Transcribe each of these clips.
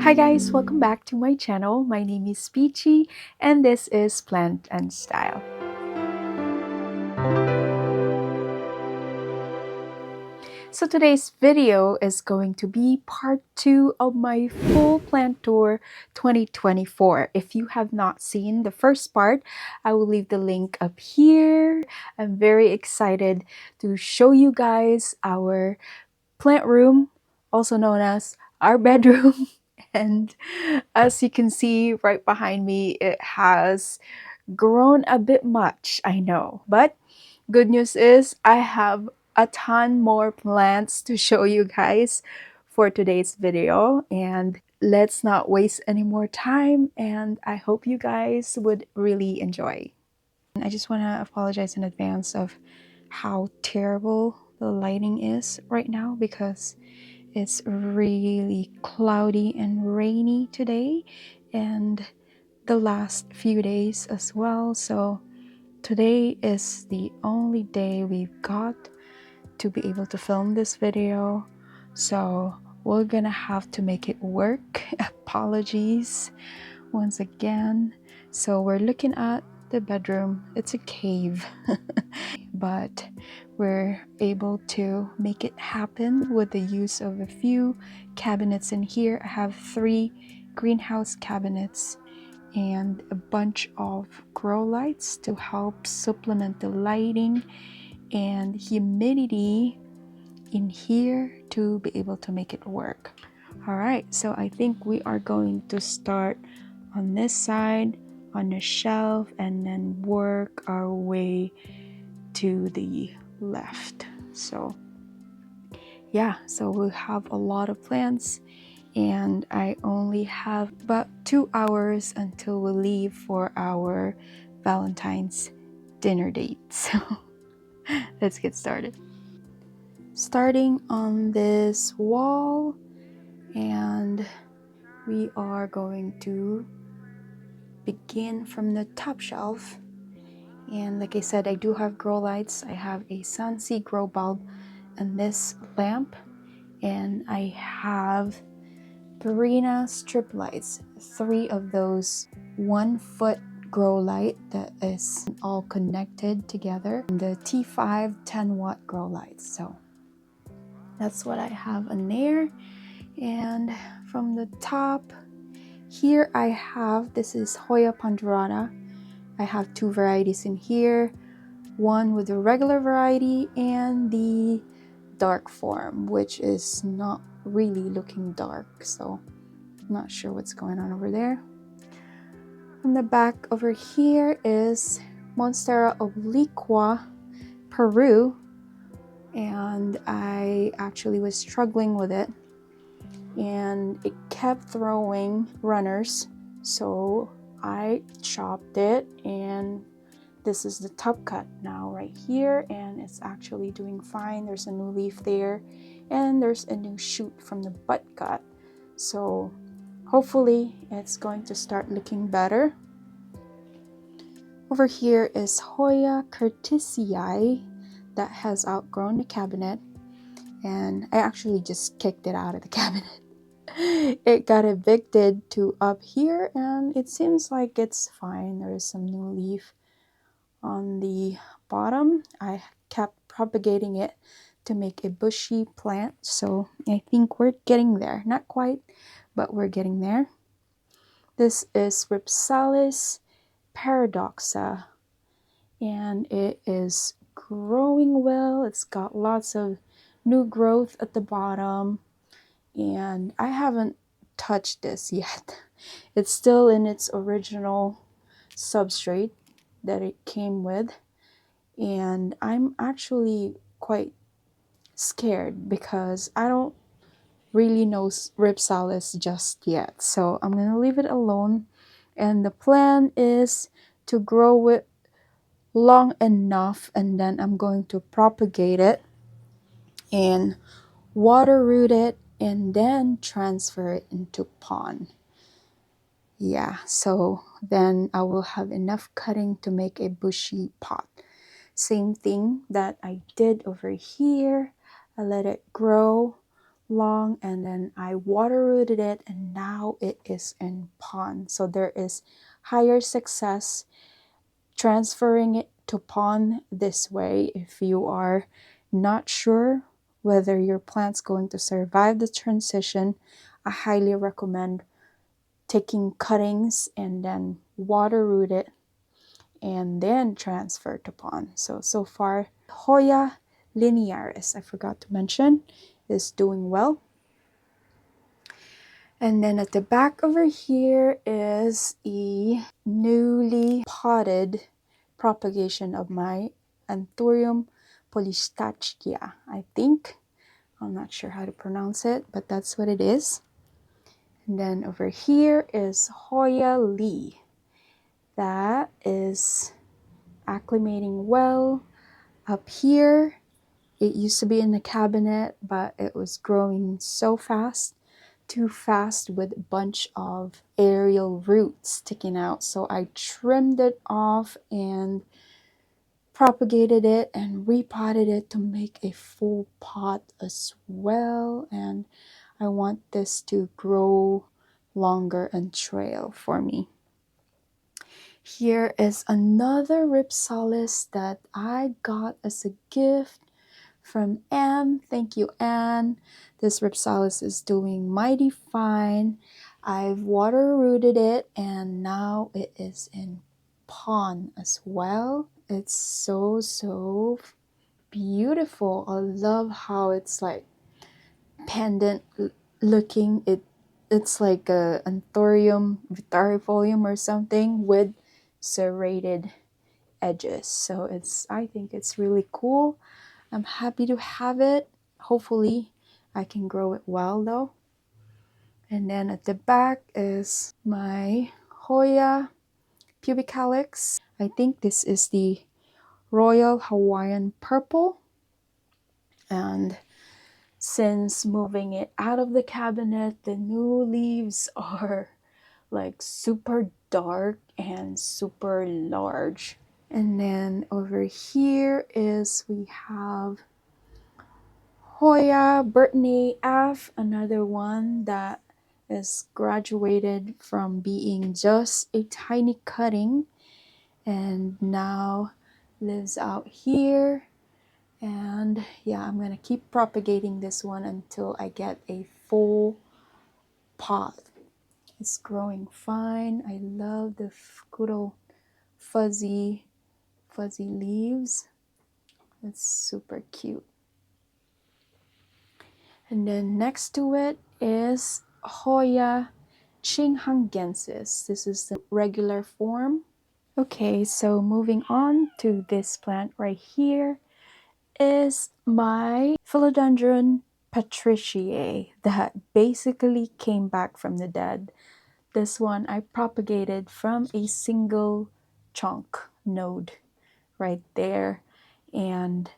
Hi guys, welcome back to my channel. My name is Peachy and this is Plant and Style. So today's video is going to be part 2 of my full plant tour 2024. If you have not seen the first part, I will leave the link up here. I'm very excited to show you guys our plant room, also known as our bedroom. And as you can see right behind me, it has grown a bit much, I know. But good news is I have a ton more plants to show you guys for today's video. And let's not waste any more time. And I hope you guys would really enjoy. I just want to apologize in advance of how terrible the lighting is right now because it's really cloudy and rainy today and the last few days as well. So today is the only day we've got to be able to film this video. So we're gonna have to make it work. Apologies once again. So we're looking at the bedroom. It's a cave. But we're able to make it happen with the use of a few cabinets in here. I have 3 greenhouse cabinets and a bunch of grow lights to help supplement the lighting and humidity in here to be able to make it work. All right, so I think we are going to start on this side on the shelf and then work our way to the left. So yeah, so we'll have a lot of plants and I only have about 2 hours until we leave for our Valentine's dinner date. So let's get started. Starting on this wall, and we are going to begin from the top shelf. And like I said, I do have grow lights. I have a Sunset grow bulb and this lamp, and I have Purina strip lights, 3 of those 1-foot grow light that is all connected together, and the T5 10-watt grow lights. So that's what I have in there. And from the top here I have, this is Hoya ponderata. I have 2 varieties in here, one with the regular variety and the dark form, which is not really looking dark, so I'm not sure what's going on over there. On the back over here is Monstera obliqua Peru, and I actually was struggling with it and it kept throwing runners, so I chopped it, and this is the top cut now right here, and it's actually doing fine. There's a new leaf there and there's a new shoot from the butt cut, so hopefully it's going to start looking better. Over here is Hoya curtisii that has outgrown the cabinet, and I actually just kicked it out of the cabinet. It got evicted to up here and it seems like it's fine. There is some new leaf on the bottom. I kept propagating it to make a bushy plant, so I think we're getting there. Not quite, but we're getting there. This is Ripsalis paradoxa, and it is growing well. It's got lots of new growth at the bottom, and I haven't touched this yet. It's still in its original substrate that it came with, and I'm actually quite scared because I don't really know Ripsalis just yet, so I'm gonna leave it alone. And the plan is to grow it long enough, and then I'm going to propagate it and water root it and then transfer it into pond. Yeah, so then I will have enough cutting to make a bushy pot. Same thing that I did over here. I let it grow long, and then I water rooted it, and now it is in pond. So there is higher success transferring it to pond this way. If you are not sure whether your plant's going to survive the transition, I highly recommend taking cuttings and then water root it and then transfer to pond. So far, Hoya linearis, I forgot to mention, is doing well. And then at the back over here is a newly potted propagation of my Anthurium polystachya, I think. I'm not sure how to pronounce it, but that's what it is. And then over here is Hoya Lee. That is acclimating well. Up here, it used to be in the cabinet, but it was growing so fast, too fast, with a bunch of aerial roots sticking out. So I trimmed it off and propagated it and repotted it to make a full pot as well. And I want this to grow longer and trail for me. Here is another Ripsalis that I got as a gift from Anne. Thank you, Anne. This Ripsalis is doing mighty fine. I've water rooted it and now it is in pond as well. It's so beautiful. I love how it's like pendant looking. It's like a Anthurium vitarifolium or something with serrated edges. So I think it's really cool. I'm happy to have it. Hopefully I can grow it well though. And then at the back is my Hoya pubicalyx. I think this is the Royal Hawaiian Purple. And since moving it out of the cabinet, the new leaves are like super dark and super large. And then over here is we have Hoya Brittany F, another one that is graduated from being just a tiny cutting and now lives out here. And yeah, I'm gonna keep propagating this one until I get a full pot. It's growing fine. I love the good old fuzzy leaves. It's super cute. And then next to it is Hoya chinghangensis. This is the regular form. Okay, so moving on to this plant right here is my Philodendron patriciae that basically came back from the dead. This one I propagated from a single chunk node right there. And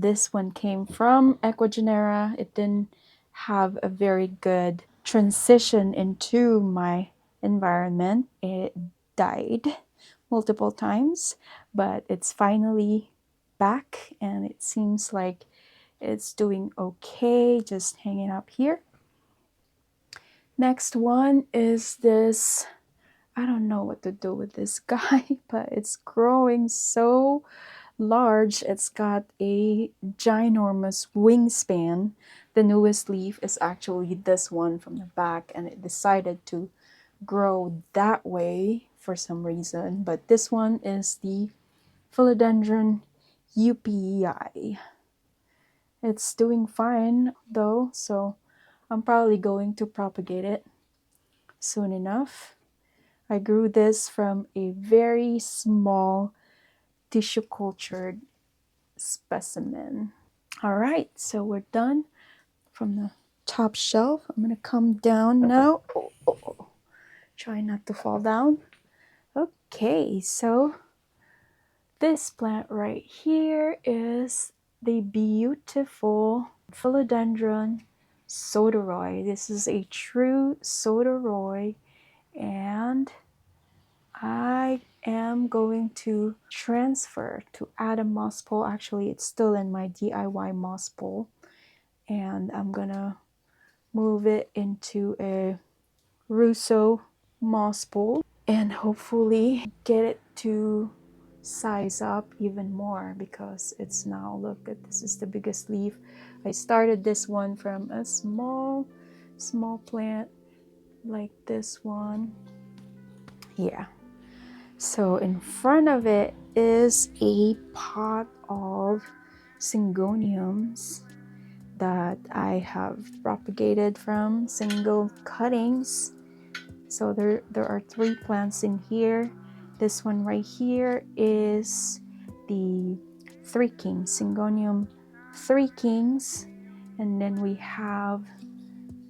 this one came from Equigenera. It didn't have a very good transition into my environment. It died multiple times, but it's finally back and it seems like it's doing okay, just hanging up here. Next one is this, I don't know what to do with this guy, but it's growing so large. It's got a ginormous wingspan. The newest leaf is actually this one from the back, and it decided to grow that way for some reason. But this one is the Philodendron UPEI. It's doing fine though, so I'm probably going to propagate it soon enough. I grew this from a very small tissue cultured specimen. All right, so we're done from the top shelf. I'm gonna come down now. Oh. Try not to fall down. Okay, so this plant right here is the beautiful Philodendron soderoy. This is a true soderoy, and I am going to transfer to add a moss pole. Actually, it's still in my DIY moss pole. and I'm gonna move it into a Russo moss bowl and hopefully get it to size up even more, because it's now, look at this, is the biggest leaf. I started this one from a small plant like this one. Yeah, so in front of it is a pot of syngoniums that I have propagated from single cuttings. So there are 3 plants in here. This one right here is the 3 Kings, Syngonium 3 Kings. And then we have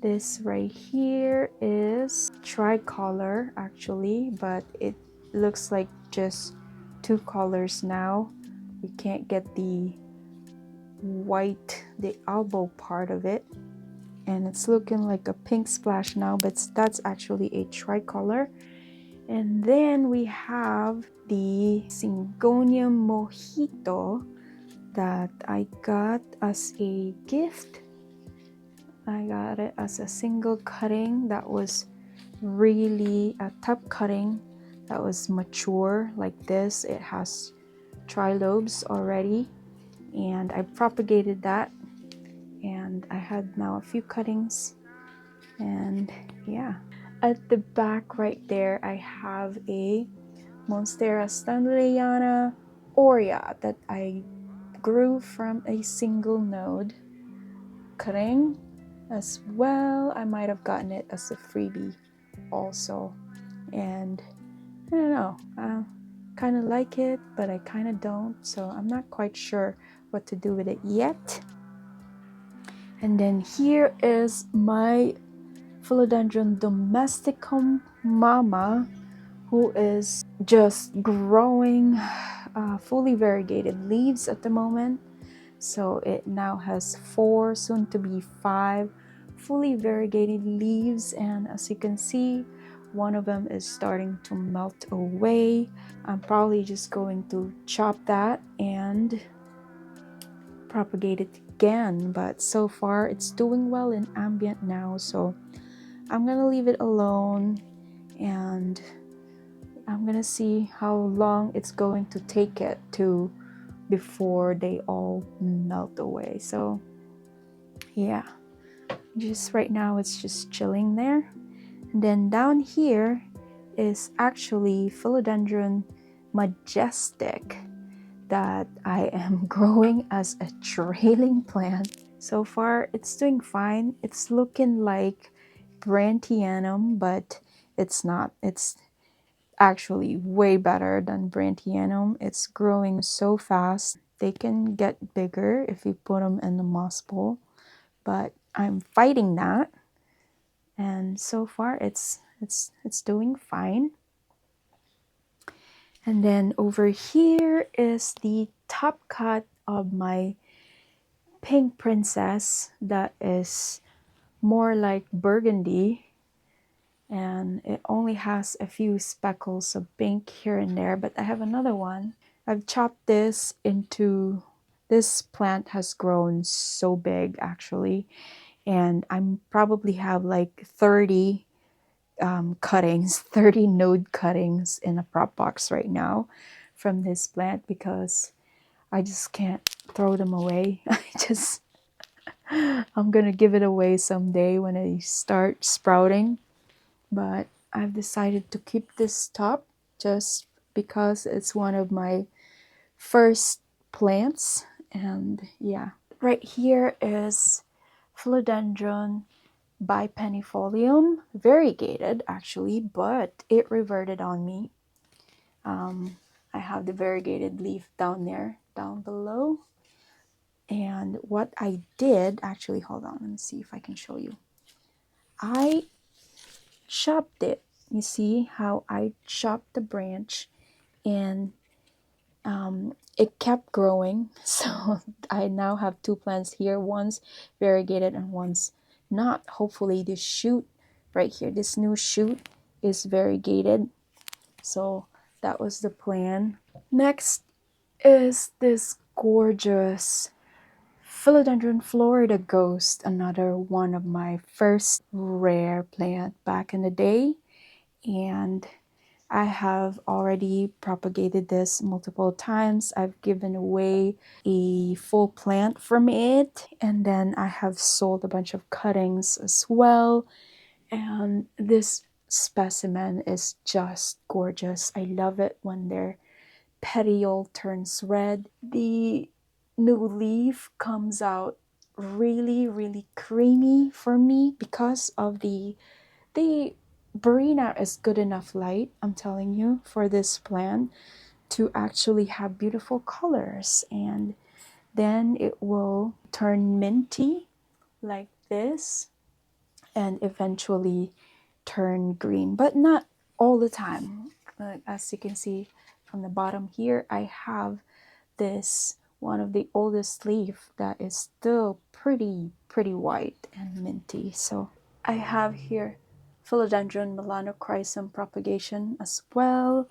this right here is tricolor actually, but it looks like just 2 colors now. We can't get the white, the elbow part of it, and it's looking like a pink splash now, but that's actually a tricolor. And then we have the Syngonium Mojito that I got as a gift. I got it as a single cutting that was really a top cutting that was mature like this. It has trilobes already, and I propagated that, and I had now a few cuttings. And yeah, at the back right there I have a Monstera Stanleyana aurea that I grew from a single node cutting as well. I might have gotten it as a freebie also, and I don't know, I kind of like it, but I kind of don't, so I'm not quite sure what to do with it yet. And then here is my Philodendron domesticum mama, who is just growing fully variegated leaves at the moment. So it now has 4, soon to be 5 fully variegated leaves, and as you can see, one of them is starting to melt away. I'm probably just going to chop that and propagate it again, but so far it's doing well in ambient now, so I'm gonna leave it alone, and I'm gonna see how long it's going to take it to before they all melt away. So yeah, just right now it's just chilling there. And then down here is actually Philodendron majestic that I am growing as a trailing plant. So far it's doing fine. It's looking like Brantianum, but it's not. It's actually way better than Brantianum. It's growing so fast. They can get bigger if you put them in the moss bowl, but I'm fighting that, and so far it's doing fine. And then over here is the top cut of my pink princess that is more like burgundy, and it only has a few speckles of pink here and there, but I have another one. I've chopped this into, this plant has grown so big actually, and I'm probably have like 30 cuttings, 30 node cuttings in a prop box right now from this plant, because I just can't throw them away. I'm gonna give it away someday when I start sprouting, but I've decided to keep this top just because it's one of my first plants. And yeah, right here is Philodendron bipenifolium, variegated actually, but it reverted on me. I have the variegated leaf down there, down below. And what I did, actually, hold on, let me see if I can show you. I chopped it. You see how I chopped the branch, and it kept growing. So I now have 2 plants here. One's variegated and one's not. Hopefully this shoot right here, this new shoot, is variegated. So that was the plan. Next is this gorgeous Philodendron Florida Ghost, another one of my first rare plant back in the day. And I have already propagated this multiple times. I've given away a full plant from it, and then I have sold a bunch of cuttings as well. And this specimen is just gorgeous. I love it when their petiole turns red. The new leaf comes out really creamy for me because of the Barina is good enough light, I'm telling you, for this plant to actually have beautiful colors. And then it will turn minty like this and eventually turn green, but not all the time. As you can see from the bottom here, I have this one of the oldest leaf that is still pretty white and minty. So I have here Philodendron melanochrysum propagation as well.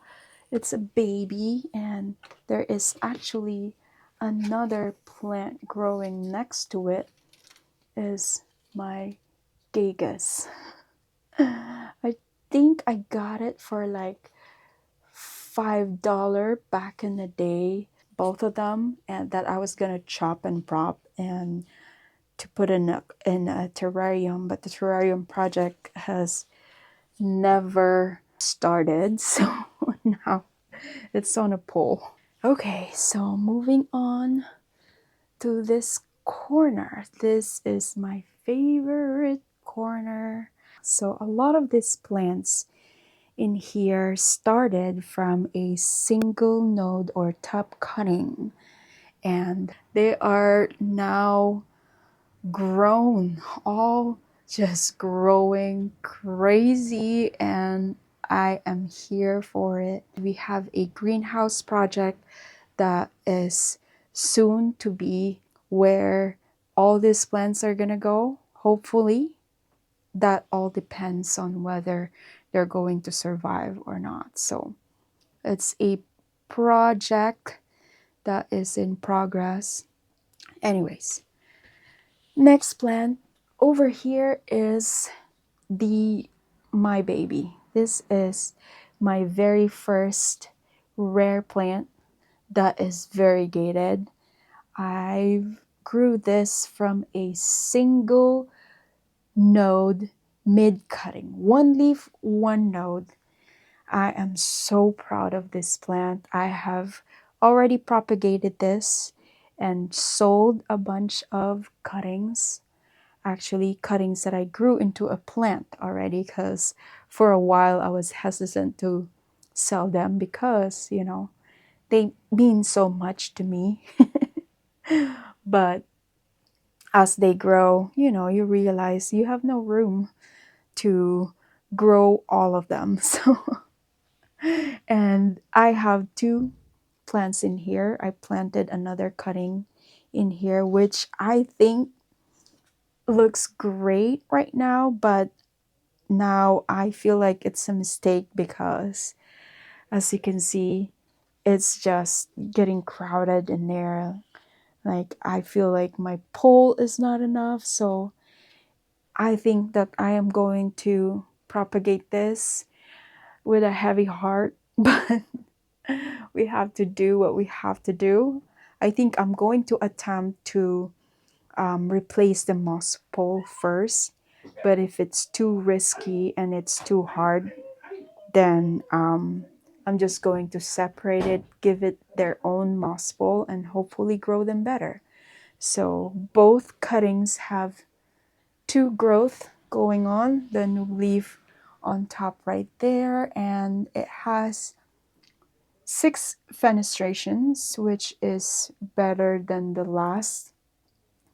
It's a baby, and there is actually another plant growing next to it, is my gigas. I think I got it for like $5 back in the day, both of them, and that I was gonna chop and prop and to put in a terrarium, but the terrarium project has never started, so now it's on a pole. Okay, so moving on to this corner. This is my favorite corner. So a lot of these plants in here started from a single node or top cutting, and they are now grown, all just growing crazy, and I am here for it. We have a greenhouse project that is soon to be where all these plants are gonna go, hopefully. That all depends on whether they're going to survive or not. So it's a project that is in progress. Anyways, next plant over here is my baby. This is my very first rare plant that is variegated. I grew this from a single node mid cutting, one leaf, one node. I am so proud of this plant. I have already propagated this and sold a bunch of cuttings, actually cuttings that I grew into a plant already, because for a while I was hesitant to sell them because, you know, they mean so much to me. But as they grow, you know, you realize you have no room to grow all of them. So, and I have two plants in here. I planted another cutting in here, which I think looks great right now, but now I feel like it's a mistake because, as you can see, it's just getting crowded in there. Like, I feel like my pole is not enough, so I think that I am going to propagate this with a heavy heart, but we have to do what we have to do. I think I'm going to attempt to replace the moss pole first, but if it's too risky and it's too hard, then I'm just going to separate it, give it their own moss pole, and hopefully grow them better. So both cuttings have two growth going on, the new leaf on top right there, and it has 6 fenestrations, which is better than the last.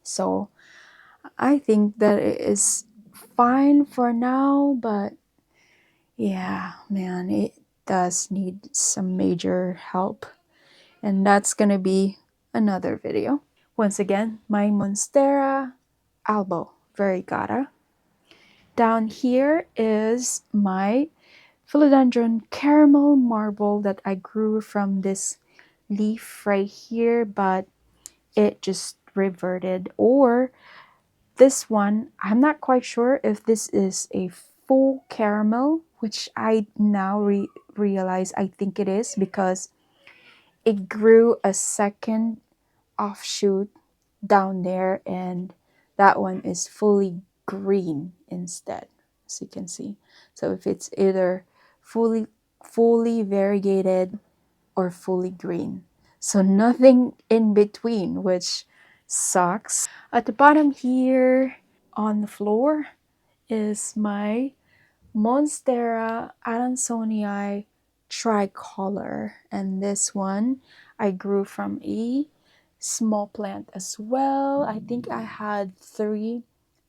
So I think that it is fine for now, but yeah, man, it does need some major help, and that's gonna be another video. Once again, my Monstera albo variegata. Down here is my Philodendron caramel marble that I grew from this leaf right here, but it just reverted, or this one, I'm not quite sure if this is a full caramel, which I now realize I think it is, because it grew a second offshoot down there, and that one is fully green instead, as you can see. So if it's either fully variegated or fully green, so nothing in between, which sucks. At the bottom here on the floor is my Monstera adansonii tricolor, and this one I grew from a small plant as well. I think I had three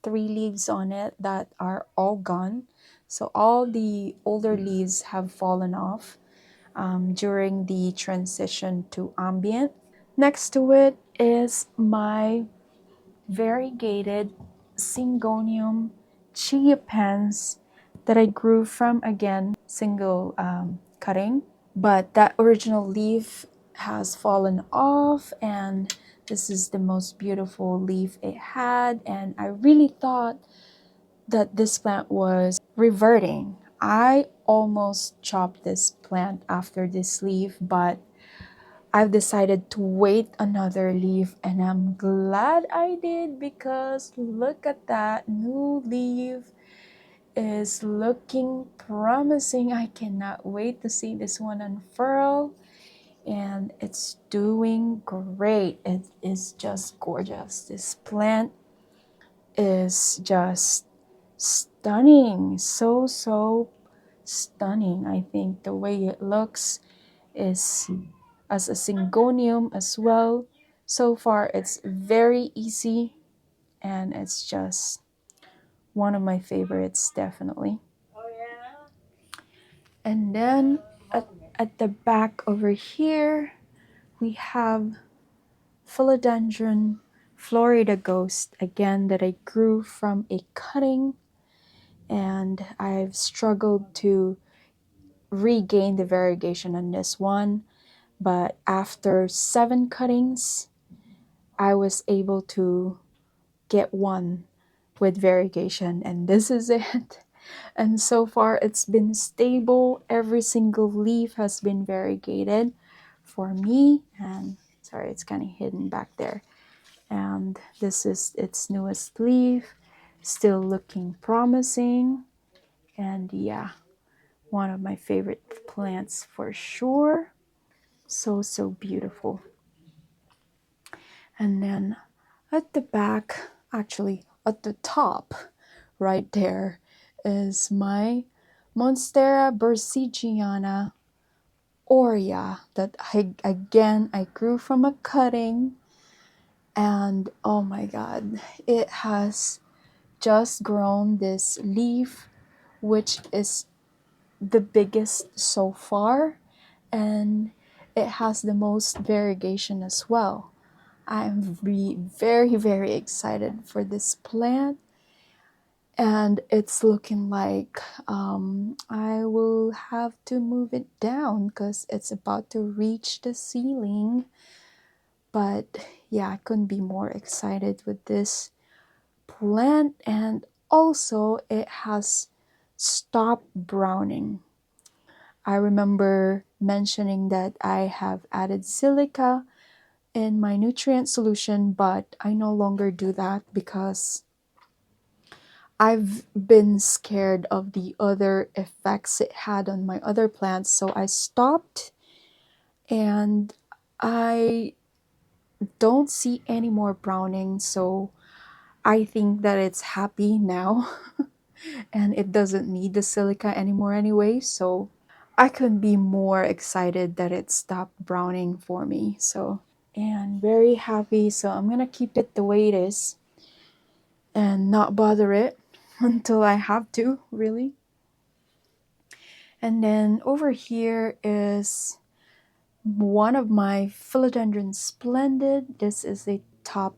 leaves on it that are all gone, so all the older leaves have fallen off during the transition to ambient. Next to it is my variegated Syngonium chia pens that I grew from, again, single cutting. But that original leaf has fallen off, and this is the most beautiful leaf it had. And I really thought that this plant was reverting. I almost chopped this plant after this leaf, but I've decided to wait another leaf, and I'm glad I did, because look at that new leaf is looking promising. I cannot wait to see this one unfurl, and it's doing great. It is just gorgeous. This plant is just stunning. So stunning. I think the way it looks is as a syngonium as well. So far, it's very easy, and it's just one of my favorites, definitely. And then at the back over here, we have Philodendron Florida Ghost, again, that I grew from a cutting, and I've struggled to regain the variegation on this one. But after 7 cuttings, I was able to get one with variegation, and this is it. And so far it's been stable. Every single leaf has been variegated for me, and sorry, it's kind of hidden back there. And this is its newest leaf, still looking promising. And yeah, one of my favorite plants for sure. So beautiful. And then at the back, actually at the top right there, is my Monstera bursigiana aurea that I grew from a cutting, and oh my god, it has just grown this leaf, which is the biggest so far, and it has the most variegation as well. I'm very excited for this plant, and it's looking like I will have to move it down because it's about to reach the ceiling. But yeah, I couldn't be more excited with this plant, and also it has stopped browning. I remember mentioning that I have added silica in my nutrient solution, but I no longer do that because I've been scared of the other effects it had on my other plants, so I stopped, and I don't see any more browning, so I think that it's happy now and it doesn't need the silica anymore anyway, so I couldn't be more excited that it stopped browning for me. So, and very happy, so I'm gonna keep it the way it is and not bother it until I have to, really. And then over here is one of my Philodendron Splendid. This is a top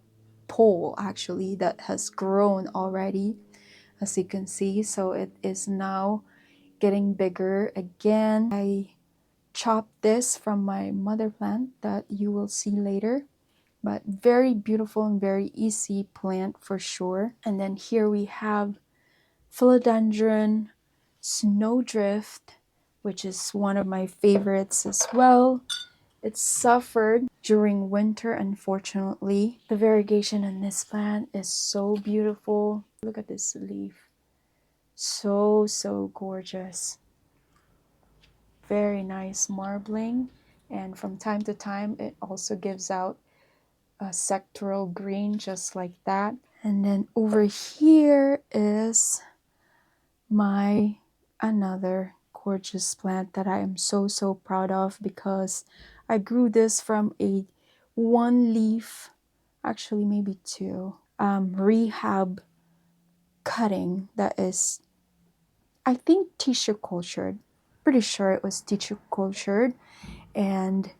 pole actually that has grown already, as you can see. So it is now getting bigger again. I chopped this from my mother plant that you will see later. but very beautiful and very easy plant for sure. And then here we have philodendron snowdrift, which is one of my favorites as well. It suffered during winter, unfortunately. The variegation in this plant is so beautiful. Look at this leaf. So gorgeous. Very nice marbling. And from time to time, it also gives out a sectoral green just like that. And then over here is my another gorgeous plant that I am so proud of, because I grew this from a one leaf, actually maybe two, rehab cutting that is, I think, tissue cultured. Pretty sure it was tissue cultured. And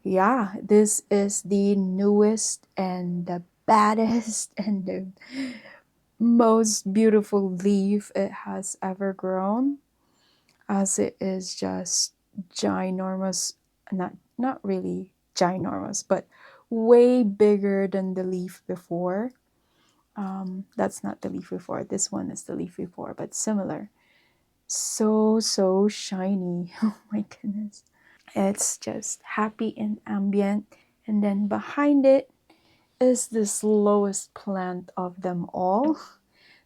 yeah, this is the newest and the baddest and the most beautiful leaf it has ever grown, as it is just ginormous. Not really ginormous, but way bigger than the leaf before. That's not the leaf before, this one is the leaf before, but similar. So shiny. Oh my goodness, it's just happy and ambient. And then behind it is the slowest plant of them all.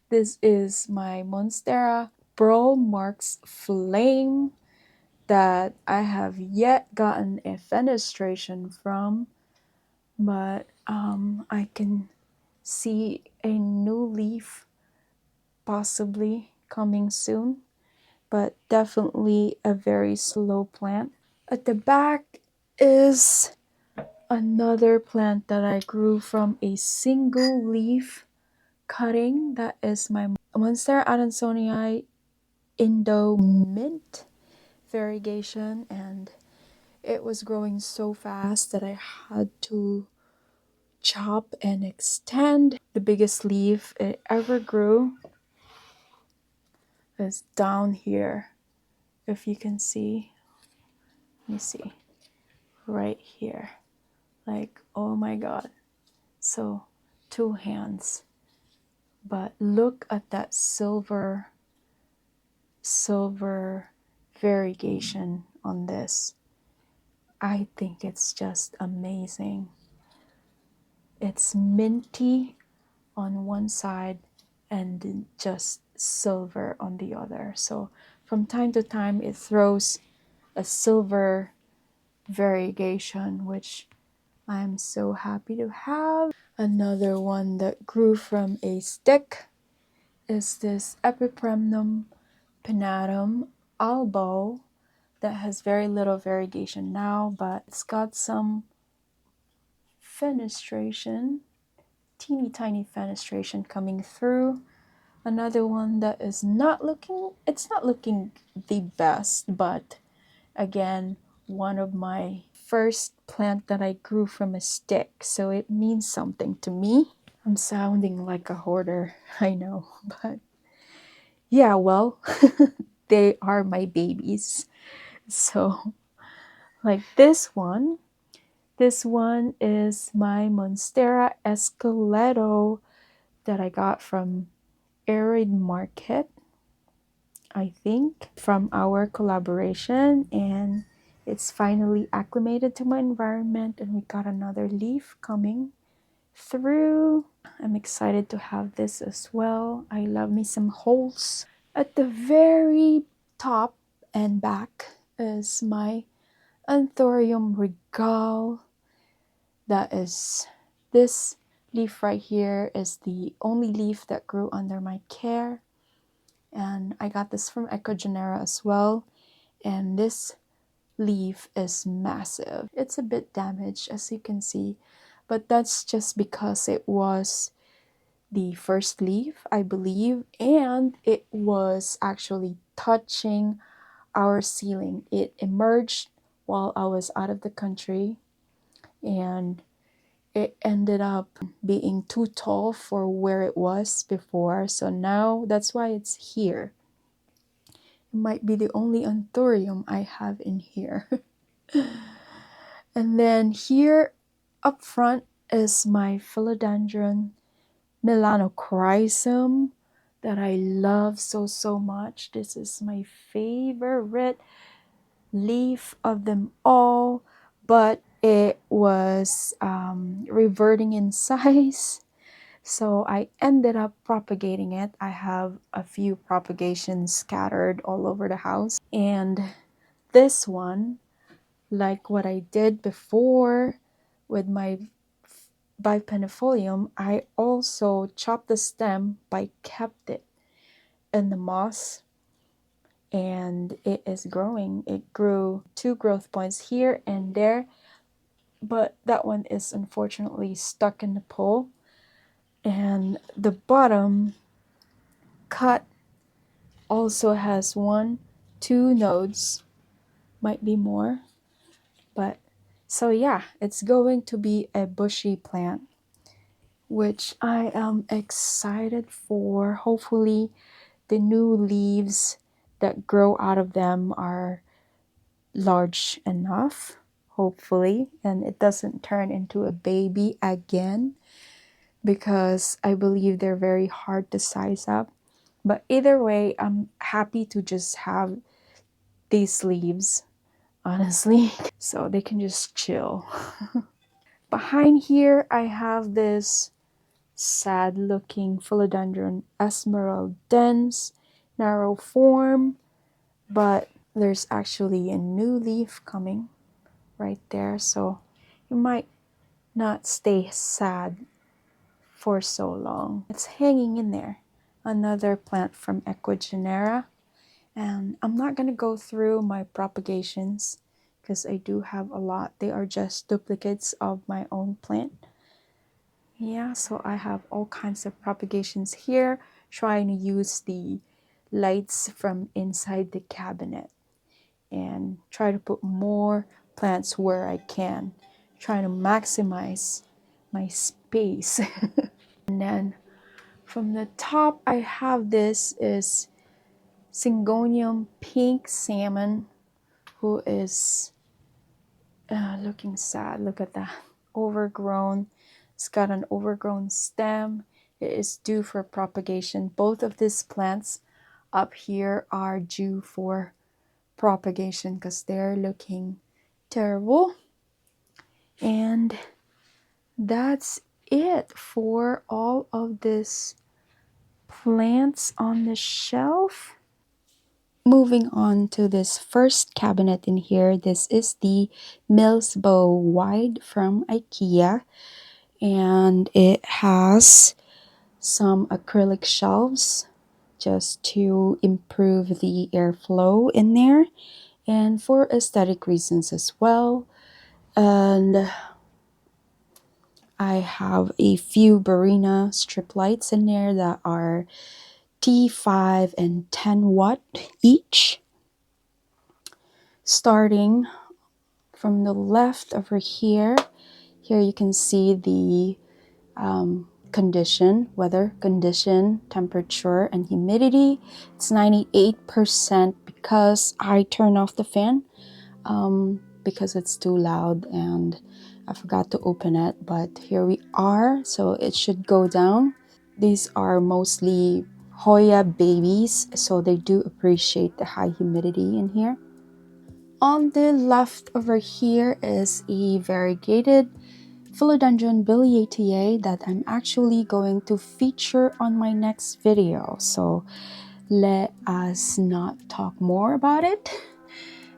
This is my Monstera Pearl Marks Flame that I have yet gotten a fenestration from, but I can see a new leaf possibly coming soon, but definitely a very slow plant. At the back is another plant that I grew from a single leaf cutting. That is my Monstera Adansonii Indo Mint variegation, and it was growing so fast that I had to chop and extend. The biggest leaf it ever grew is down here. If you can see, let me see, right here. Like, oh my god. So, two hands. But look at that silver variegation on this. I think it's just amazing. It's minty on one side and just silver on the other. So from time to time it throws a silver variegation, which I'm so happy to have. Another one that grew from a stick is this Epipremnum pinnatum albo that has very little variegation now, but it's got some fenestration, teeny tiny fenestration coming through. Another one that is it's not looking the best, but again, one of my first plant that I grew from a stick, so it means something to me. I'm sounding like a hoarder, I know, but yeah, well, they are my babies. So, like this one is my Monstera Esqueleto that I got from Arid Market, I think, from our collaboration, and it's finally acclimated to my environment, and we got another leaf coming through. I'm excited to have this as well. I love me some holes. At the very top and back is my Anthurium regale. That is, this leaf right here is the only leaf that grew under my care, and I got this from Ecogenera as well. And this leaf is massive. It's a bit damaged, as you can see, but that's just because it was the first leaf, I believe, and it was actually touching our ceiling. It emerged while I was out of the country, and it ended up being too tall for where it was before, so now that's why it's here. It might be the only anthurium I have in here. And then here up front is my philodendron melanochrysum that I love so much. This is my favorite leaf of them all, but it was reverting in size. So I ended up propagating it. I have a few propagations scattered all over the house. And this one, like what I did before with my bipennifolium, I also chopped the stem but kept it in the moss, and it is growing. It grew 2 growth points here and there, but that one is unfortunately stuck in the pole. And the bottom cut also has 1, 2 nodes, might be more, but so yeah, it's going to be a bushy plant, which I am excited for. Hopefully the new leaves that grow out of them are large enough, hopefully, and it doesn't turn into a baby again, because I believe they're very hard to size up. But either way, I'm happy to just have these leaves, honestly, so they can just chill. Behind here, I have this sad looking philodendron esmeraldens, narrow form, but there's actually a new leaf coming right there, so you might not stay sad for so long. It's hanging in there. Another plant from Equigenera. And I'm not going to go through my propagations because I do have a lot. They are just duplicates of my own plant. Yeah, so I have all kinds of propagations here, trying to use the lights from inside the cabinet and try to put more plants where I can, trying to maximize my space. And then from the top, I have this is Syngonium pink salmon, who is looking sad. Look at that, overgrown. It's got an overgrown stem. It is due for propagation. Both of these plants up here are due for propagation because they're looking terrible. And that's it for all of these plants on the shelf. Moving on to this first cabinet in here, this is the Millsbow Wide from IKEA, and it has some acrylic shelves just to improve the airflow in there and for aesthetic reasons as well. And I have a few Barina strip lights in there that are T5 and 10 watt each. Starting from the left over here, you can see the weather condition, temperature, and humidity. It's 98% because I turn off the fan because it's too loud and I forgot to open it, but here we are, so it should go down. These are mostly Hoya babies, so they do appreciate the high humidity in here. On the left over here is a variegated philodendron biliaceae that I'm actually going to feature on my next video. So let us not talk more about it.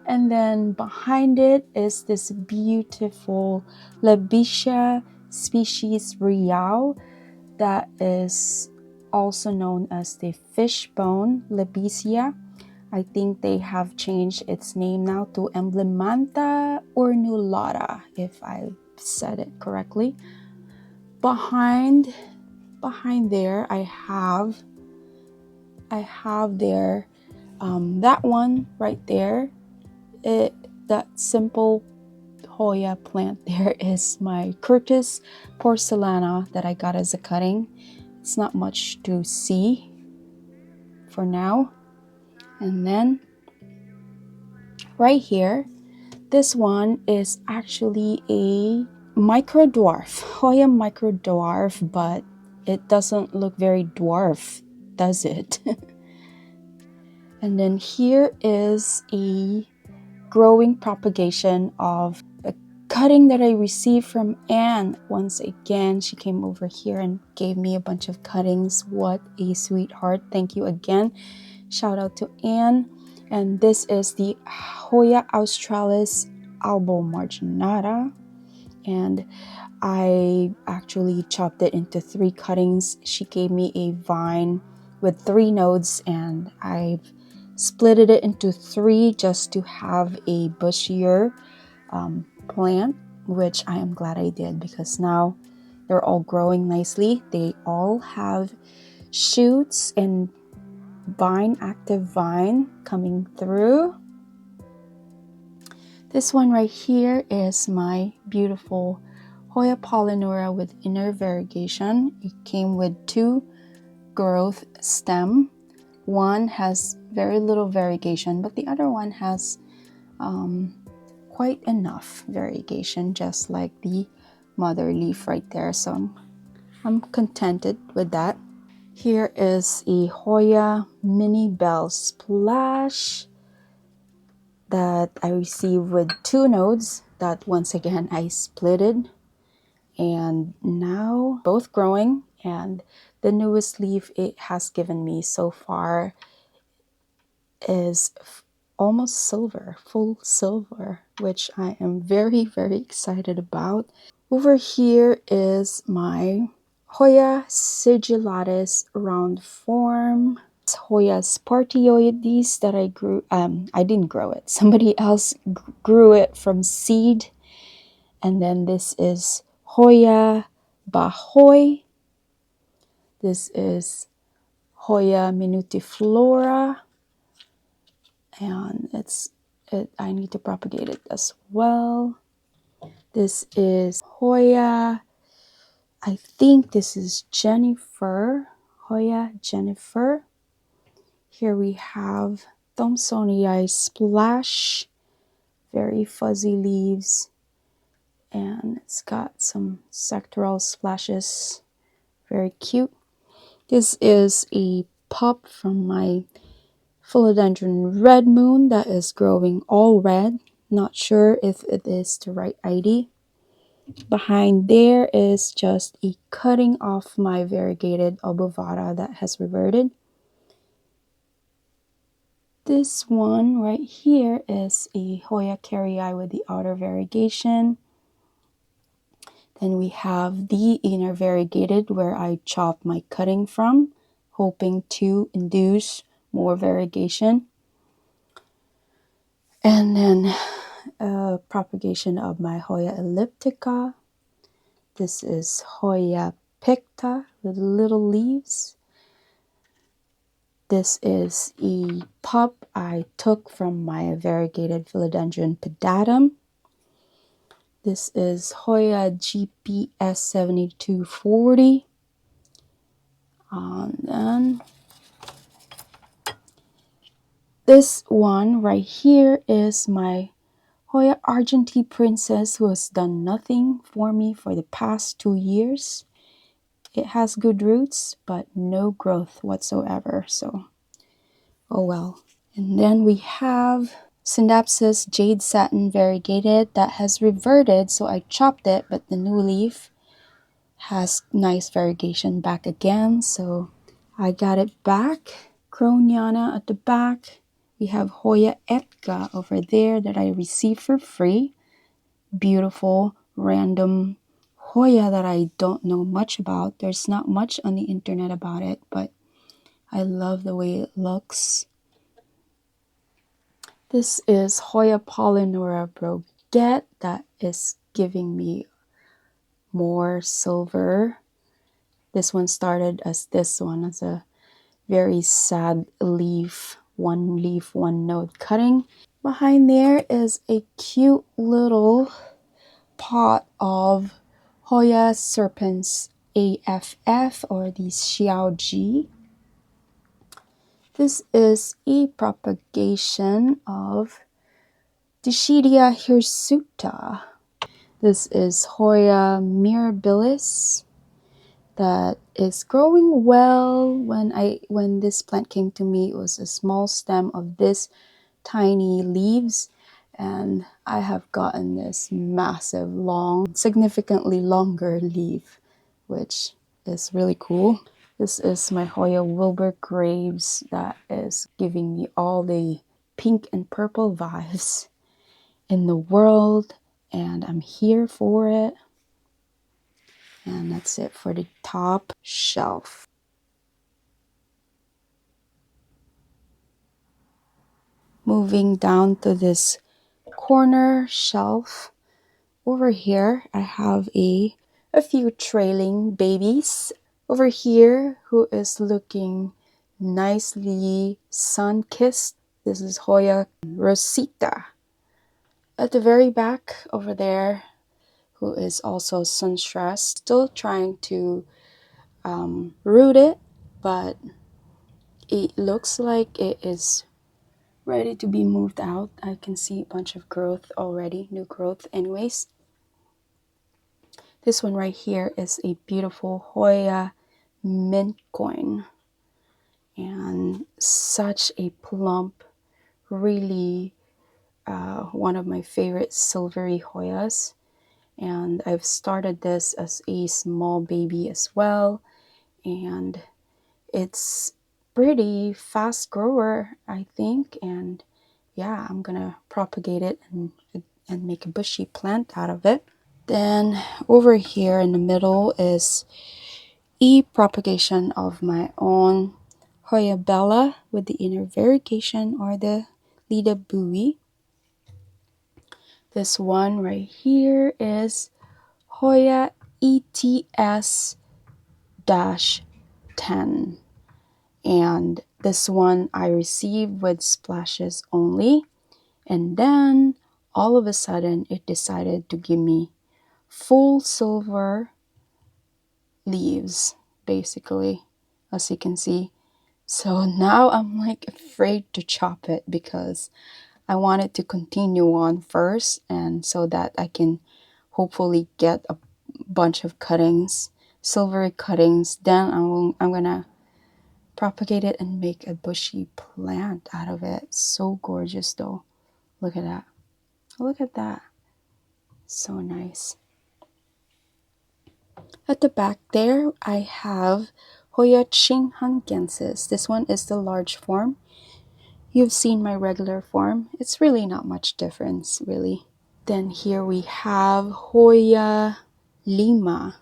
And then behind it is this beautiful Labicia species Riau that is also known as the fishbone Labicia. I think they have changed its name now to Emblemantha ornulata, if I said it correctly. Behind there, I have there that one right there. That simple Hoya plant there is my Curtis porcellana that I got as a cutting. It's not much to see for now. And then right here, this one is actually a micro dwarf, Hoya micro dwarf, but it doesn't look very dwarf, does it? And then here is a growing propagation of a cutting that I received from Anne. Once again, she came over here and gave me a bunch of cuttings. What a sweetheart. Thank you again. Shout out to Anne. And this is the Hoya australis albo marginata. And I actually chopped it into 3 cuttings. She gave me a vine with 3 nodes, and I've split it into 3 just to have a bushier plant, which I am glad I did, because now they're all growing nicely. They all have shoots and active vine coming through. This one right here is my beautiful Hoya Polynura with inner variegation. It came with 2 growth stem. One has very little variegation, but the other one has quite enough variegation, just like the mother leaf right there. So I'm contented with that. Here is a Hoya Mini Bell Splash that I received with 2 nodes that once again I splitted, and now both growing. And the newest leaf it has given me so far is almost silver, full silver, which I am very, very excited about. Over here is my Hoya sigillatus round form. Hoya spartioides that I grew. I didn't grow it. Somebody else grew it from seed. And then this is Hoya bahoy. This is Hoya minutiflora. And I need to propagate it as well. This is Hoya, I think this is Jennifer, Hoya Jennifer. Here we have Thomsonii Splash, very fuzzy leaves, and it's got some sectoral splashes, very cute. This is a pup from my Philodendron Red Moon that is growing all red. Not sure if it is the right ID. Behind there is just a cutting off my variegated obovata that has reverted. This one right here is a Hoya carrii with the outer variegation. Then we have the inner variegated where I chopped my cutting from, hoping to induce more variegation. And then propagation of my Hoya elliptica. This is Hoya picta with little leaves. This is a pup I took from my variegated Philodendron pedatum. This is Hoya GPS 7240. And then this one right here is my Hoya Argentine Princess, who has done nothing for me for the past 2 years. It has good roots, but no growth whatsoever, so oh well. And then we have Synapsis Jade Satin Variegated that has reverted, so I chopped it, but the new leaf has nice variegation back again, so I got it back. Croniana at the back. We have Hoya Etka over there that I received for free. Beautiful random Hoya that I don't know much about. There's not much on the internet about it, but I love the way it looks. This is Hoya Polynura Broguette that is giving me more silver. This one started as this one, as a very sad leaf, one node cutting. Behind there is a cute little pot of Hoya Serpens AFF, or the Xiaoji. This is a propagation of Dischidia hirsuta. This is Hoya mirabilis that is growing well. When this plant came to me, it was a small stem of this tiny leaves, and I have gotten this massive, long, significantly longer leaf, which is really cool. This is my Hoya Wilbur Graves that is giving me all the pink and purple vibes in the world, and I'm here for it. And that's it for the top shelf. Moving down to this corner shelf, over here I have a few trailing babies over here who is looking nicely sun-kissed. This is Hoya Rosita. At the very back over there, who is also sun-stressed, still trying to root it, but it looks like it is ready to be moved out. I can see a bunch of growth already, new growth anyways. This one right here is a beautiful Hoya mint coin, and such a plump, really one of my favorite silvery Hoyas. And I've started this as a small baby as well, and it's pretty fast grower, I think. And yeah, I'm gonna propagate it and make a bushy plant out of it. Then over here in the middle is propagation of my own Hoya Bella with the inner variegation, or the Lida Buoy. This one right here is Hoya ETS-10, and this one I received with splashes only, and then all of a sudden it decided to give me full silver leaves, basically, as you can see. So now I'm like afraid to chop it because I want it to continue on first, and so that I can hopefully get a bunch of cuttings, silvery cuttings. Then I'm gonna propagate it and make a bushy plant out of it. So gorgeous though. Look at that. Look at that. So nice. At the back there, I have Hoya Chinghangensis. This one is the large form. You've seen my regular form. It's really not much difference, really. Then here we have Hoya Lima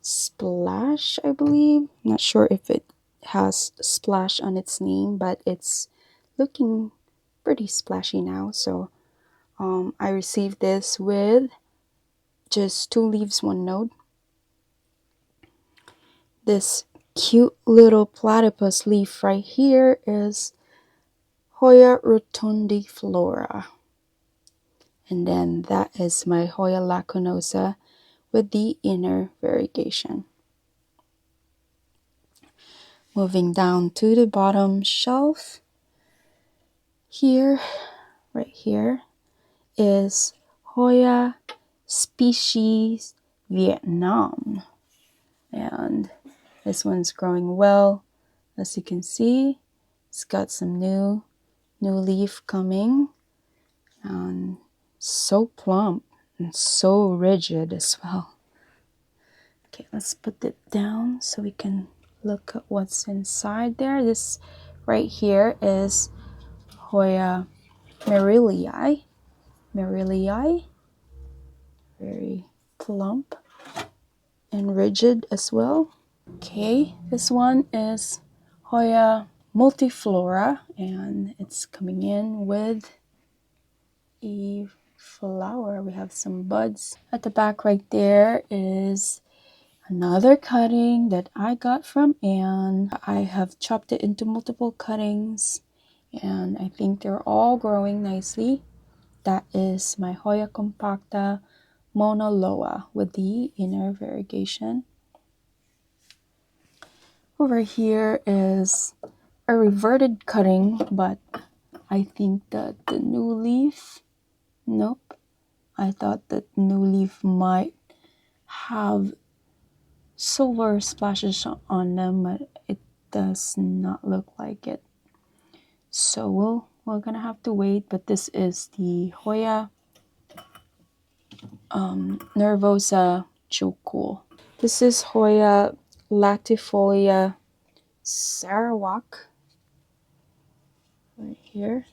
Splash, I believe. Not sure if it has Splash on its name, but it's looking pretty splashy now. So I received this with just 2 leaves, 1 node. This cute little platypus leaf right here is Hoya rotundiflora. And then that is my Hoya lacunosa with the inner variegation. Moving down to the bottom shelf, here, right here, is Hoya species Vietnam. And this one's growing well. As you can see, it's got some new leaf coming, and so plump and so rigid as well. Okay, let's put it down so we can look at what's inside there. This right here is Hoya Merillii. Very plump and rigid as well. Okay, this one is Hoya multiflora, and it's coming in with a flower. We have some buds. At the back right there is another cutting that I got from Anne. I have chopped it into multiple cuttings, and I think they're all growing nicely. That is my Hoya compacta Mauna Loa with the inner variegation. Over here is a reverted cutting, but I think that the new leaf, nope, I thought that new leaf might have silver splashes on them, but it does not look like it. So we're gonna have to wait. But this is the Hoya nervosa choco. This is Hoya latifolia sarawak right here.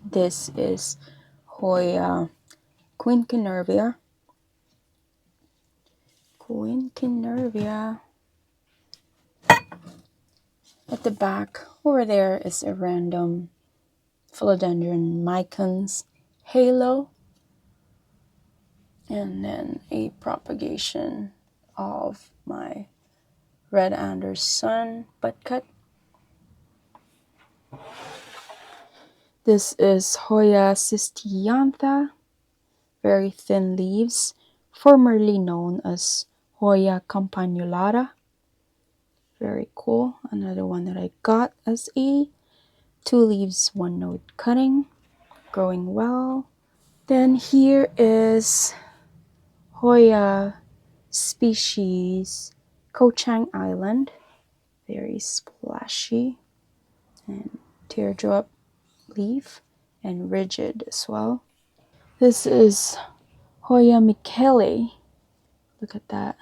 This is Hoya quinquenervia. At the back over there is a random philodendron micans halo, and then a propagation of my red Anderson butcut. This is Hoya cystiantha, very thin leaves, formerly known as Hoya campanulata. Very cool. Another one that I got as a 2 leaves 1 node cutting, growing well. Then here is Hoya species Kochang Island, very splashy and teardrop leaf and rigid as well. This is Hoya Michele. Look at that.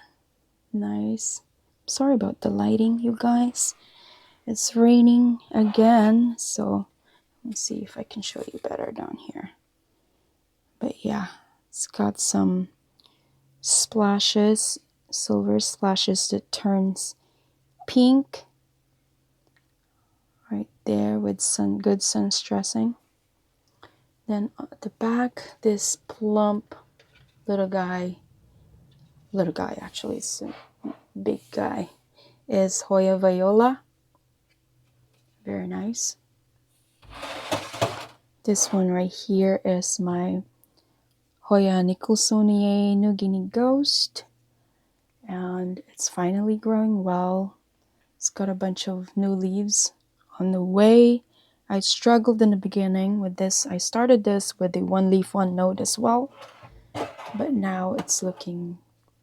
Nice. Sorry about the lighting, you guys. It's raining again, so let me see if I can show you better down here. But yeah, it's got some splashes, silver splashes that turns pink right there with good sun stressing. Then at the back, this plump little guy actually, it's a big guy, is Hoya viola. Very nice. This one right here is my Hoya Nicholsoniae New Guinea Ghost, and it's finally growing well. It's got a bunch of new leaves on the way. I struggled in the beginning with this. I started this with the 1 leaf 1 node as well, but now it's looking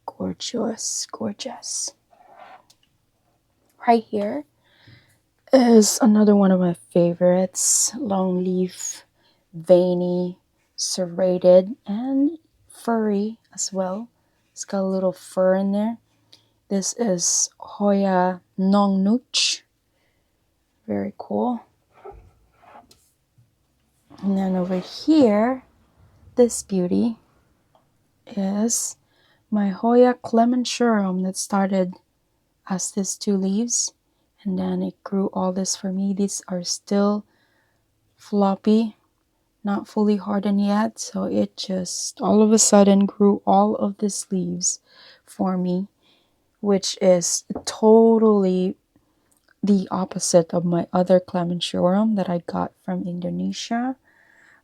gorgeous. Right here is another one of my favorites, long leaf, veiny, serrated, and furry as well. It's got a little fur in there. This is Hoya Nong Nooch. Very cool. And then over here, this beauty is my Hoya clementurum that started as this 2 leaves, and then it grew all this for me. These are still floppy, not fully hardened yet, so it just all of a sudden grew all of these leaves for me, which is totally the opposite of my other clementurum that I got from Indonesia.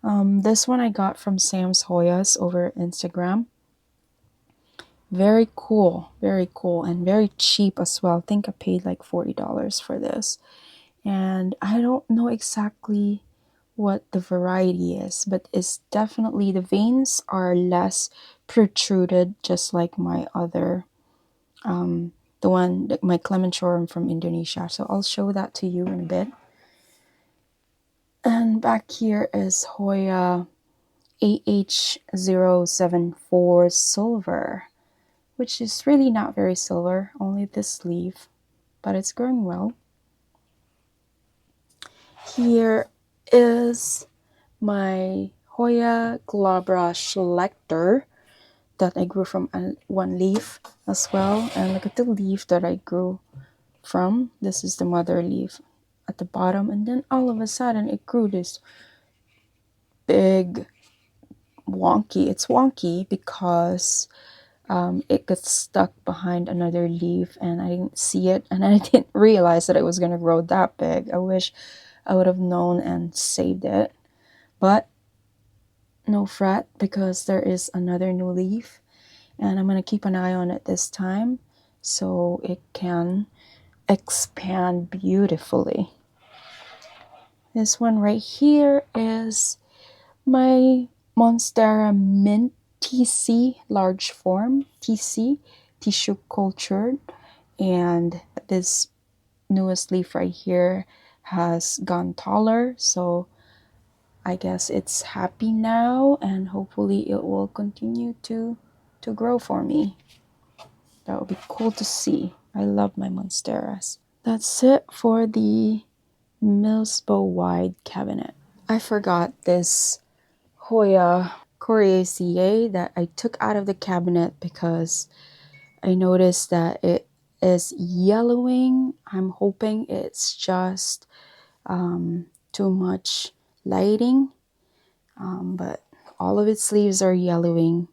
This one I got from Sam's Hoyas over Instagram. Very cool, and very cheap as well. I think I paid like $40 for this. And I don't know exactly what the variety is, but it's definitely, the veins are less protruded, just like my other, my clementurum from Indonesia. So I'll show that to you in a bit. And back here is Hoya AH074 Silver, which is really not very silver, only this leaf, but it's growing well. Here is my Hoya glabra schlechter that I grew from 1 leaf as well. And look at the leaf that I grew from. This is the mother leaf at the bottom, and then all of a sudden it grew this big wonky. It's wonky because it got stuck behind another leaf and I didn't see it, and I didn't realize that it was going to grow that big. I wish I would have known and saved it, but no fret, because there is another new leaf and I'm going to keep an eye on it this time so it can expand beautifully. This one right here is my Monstera Mint TC large form, TC, tissue cultured. And this newest leaf right here has gone taller, so I guess it's happy now, and hopefully it will continue to grow for me. That would be cool to see. I love my monsteras. That's it for the Millsbow wide cabinet. I forgot this Hoya coriaceae that I took out of the cabinet because I noticed that it is yellowing. I'm hoping it's just too much lighting, but all of its leaves are yellowing.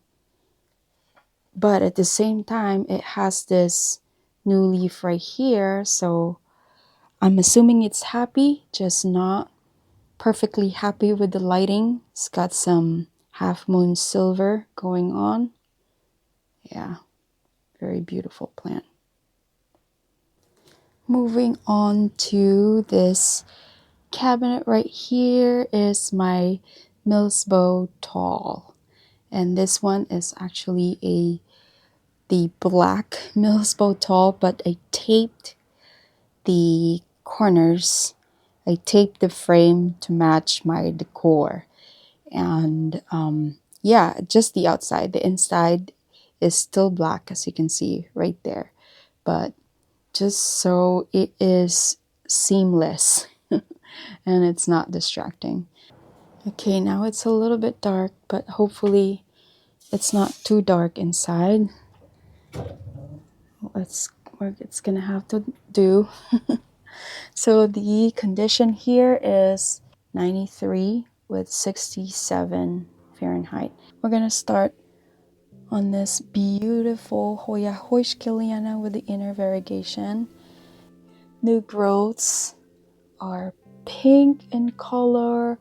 But at the same time, it has this new leaf right here, so I'm assuming it's happy, just not perfectly happy with the lighting. It's got some half moon silver going on. Yeah, very beautiful plant. Moving on to this cabinet right here is my Millsbow Tall. And this one is actually the black Millsbow Tall, but I taped the corners. I taped the frame to match my decor. And yeah, just the outside. The inside is still black, as you can see right there. But just so it is seamless and it's not distracting. Okay, now it's a little bit dark, but hopefully it's not too dark inside. That's what it's gonna have to do. So the condition here is 93 with 67 Fahrenheit. We're gonna start on this beautiful Hoya Hoischkiliana with the inner variegation. New growths are pink in color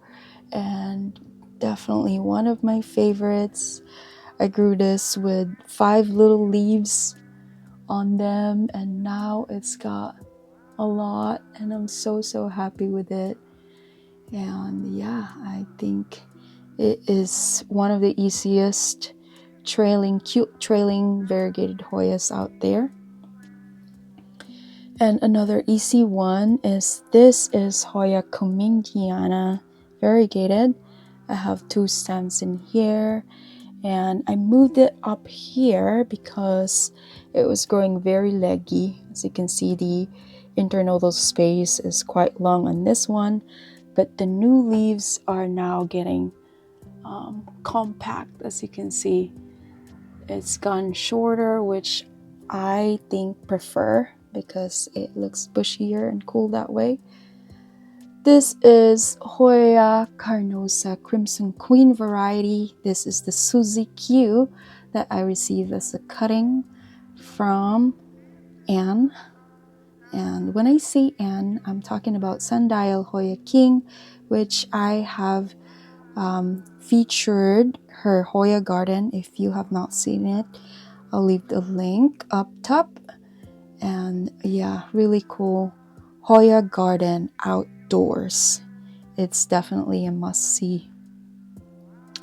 and definitely one of my favorites. I grew this with 5 little leaves on them, and now it's got a lot, and I'm so happy with it. And yeah, I think it is one of the easiest cute trailing variegated Hoyas out there. And another easy one is Hoya Comingiana variegated. I have 2 stems in here, and I moved it up here because it was growing very leggy. As you can see, the internodal space is quite long on this one, but the new leaves are now getting compact. As you can see, it's gone shorter, which I prefer because it looks bushier and cool that way. This is Hoya carnosa Crimson Queen variety. This is the Suzy Q that I received as a cutting from Anne. And when I say Anne, I'm talking about Sundial Hoya King, which I have featured her Hoya garden. If you have not seen it, I'll leave the link up top. And yeah, really cool Hoya garden outdoors. It's definitely a must-see.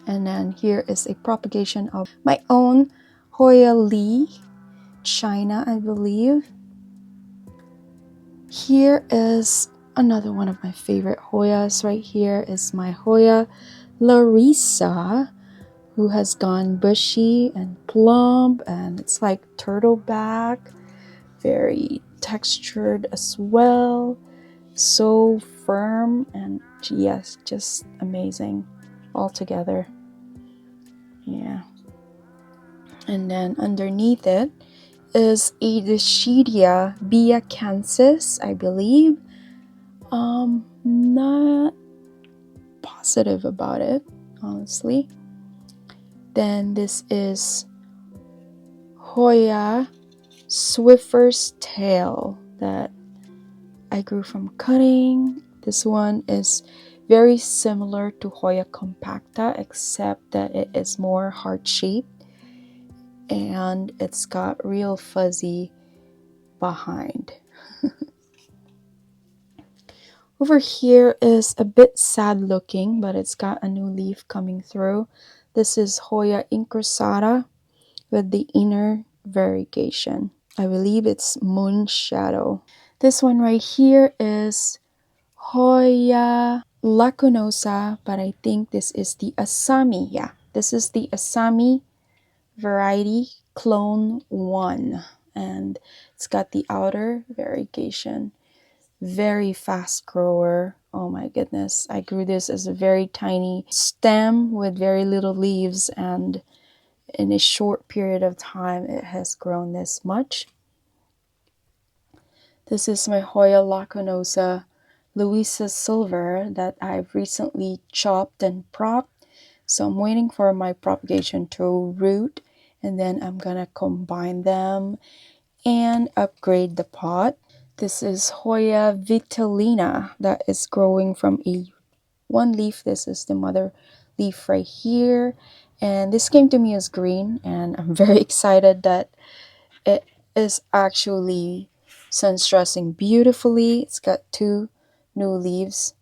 And then here is a propagation of my own Hoya Lee, China, I believe. Here is another one of my favorite Hoyas. Right here is my Hoya Larissa, who has gone bushy and plump, and it's like turtleback, very textured as well. So firm, and yes, just amazing altogether. Yeah. And then underneath it is a Dischidia biacensis, I believe. Not positive about it, honestly. Then this is Hoya Swiffer's Tail that I grew from cutting. This one is very similar to Hoya compacta, except that it is more heart-shaped and it's got real fuzzy behind. Over here is a bit sad looking, but it's got a new leaf coming through. This is Hoya incrusata with the inner variegation. I believe it's moon shadow. This one right here is Hoya lacunosa, but I think this is the Asami. Yeah, this is the Asami variety clone 1, and it's got the outer variegation. Very fast grower. Oh my goodness, I grew this as a very tiny stem with very little leaves, and in a short period of time it has grown this much. This is my Hoya lacunosa Louisa silver that I've recently chopped and propped. So I'm waiting for my propagation to root, and then I'm gonna combine them and upgrade the pot. This is Hoya vitellina that is growing from one leaf. This is the mother leaf right here, and this came to me as green, and I'm very excited that it is actually sunstressing beautifully. It's got 2 new leaves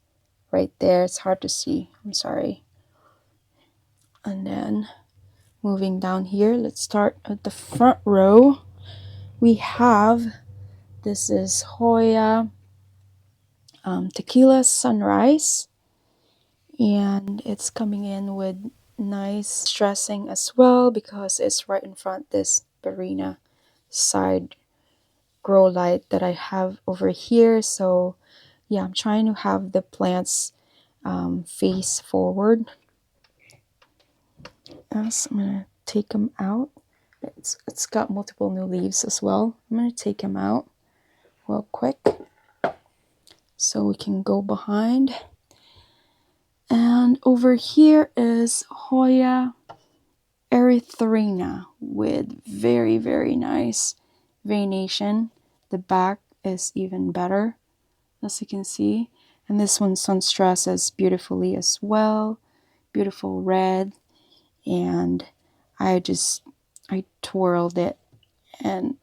right there. It's hard to see, I'm sorry. And then moving down here, let's start at the front row. We have, this is Hoya tequila sunrise, and it's coming in with nice stressing as well because it's right in front this Barina side grow light that I have over here. So yeah, I'm trying to have the plants face forward. So I'm gonna take them out. It's got multiple new leaves as well. I'm gonna take them out real quick so we can go behind. And over here is Hoya erythrina with very, very nice veination. The back is even better, as you can see. And this one sunstresses beautifully as well. Beautiful red. And I twirled it and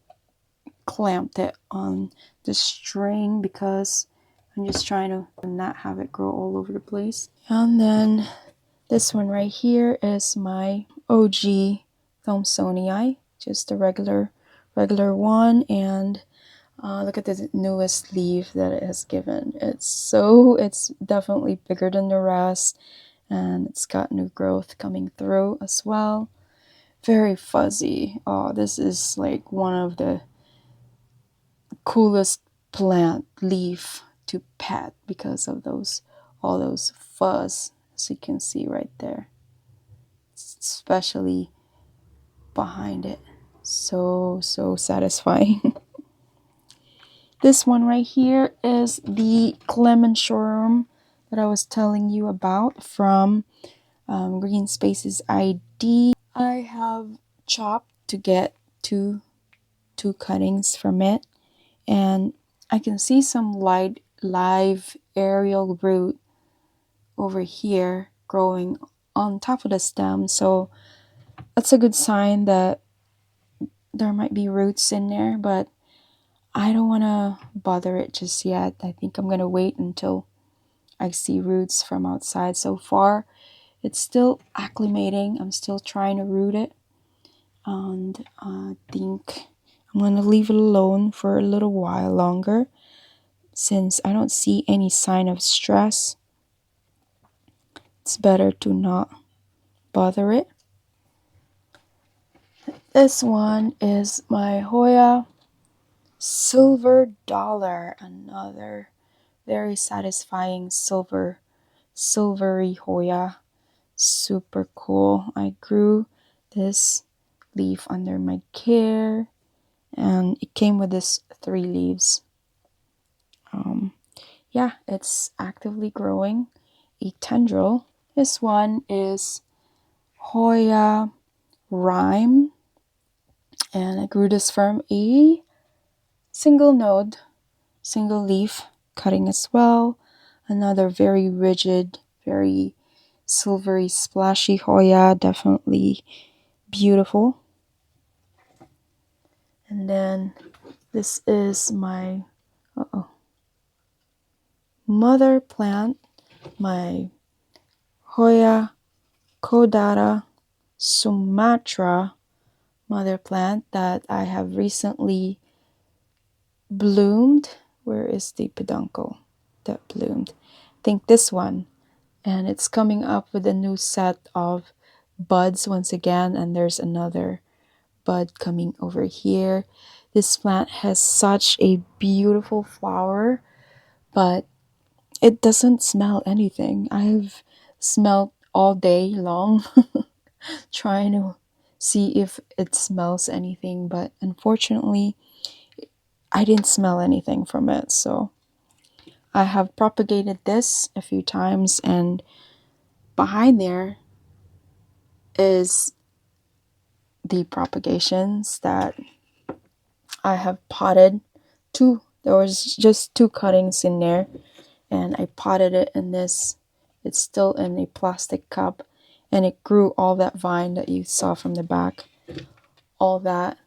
clamped it on the string because I'm just trying to not have it grow all over the place. And then this one right here is my OG Thomsonii, just a regular one. And look at the newest leaf that it has given. It's definitely bigger than the rest, and it's got new growth coming through as well. Very fuzzy. Oh, this is like one of the coolest plant leaf to pet because of all those fuzz, as you can see right there, especially behind it. So satisfying. This one right here is the Clemenshorm that I was telling you about from Green Spaces ID. I have chopped to get two cuttings from it, and I can see some live aerial root over here growing on top of the stem, so that's a good sign that there might be roots in there, but I don't want to bother it just yet. I think I'm going to wait until I see roots from outside. So far, it's still acclimating. I'm still trying to root it, and I think I'm going to leave it alone for a little while longer since I don't see any sign of stress. It's better to not bother it. This one is my Hoya Silver Dollar, another very satisfying silvery Hoya. Super cool. I grew this leaf under my care, and it came with this 3 leaves. Yeah, it's actively growing a tendril. This one is Hoya Rhyme, and I grew this from a single leaf cutting as well. Another very rigid, very silvery, splashy Hoya, definitely beautiful. And then this is my mother plant, my Hoya caudata Sumatra mother plant that I have recently bloomed. Where is the peduncle that bloomed? I think this one. And it's coming up with a new set of buds once again, and there's another bud coming over here. This plant has such a beautiful flower, but it doesn't smell anything. I've smelled all day long trying to see if it smells anything, but unfortunately I didn't smell anything from it. So I have propagated this a few times, and behind there is the propagations that I have potted. There was just two cuttings in there, and I potted it in this. It's still in a plastic cup, and it grew all that vine that you saw from the back, all that.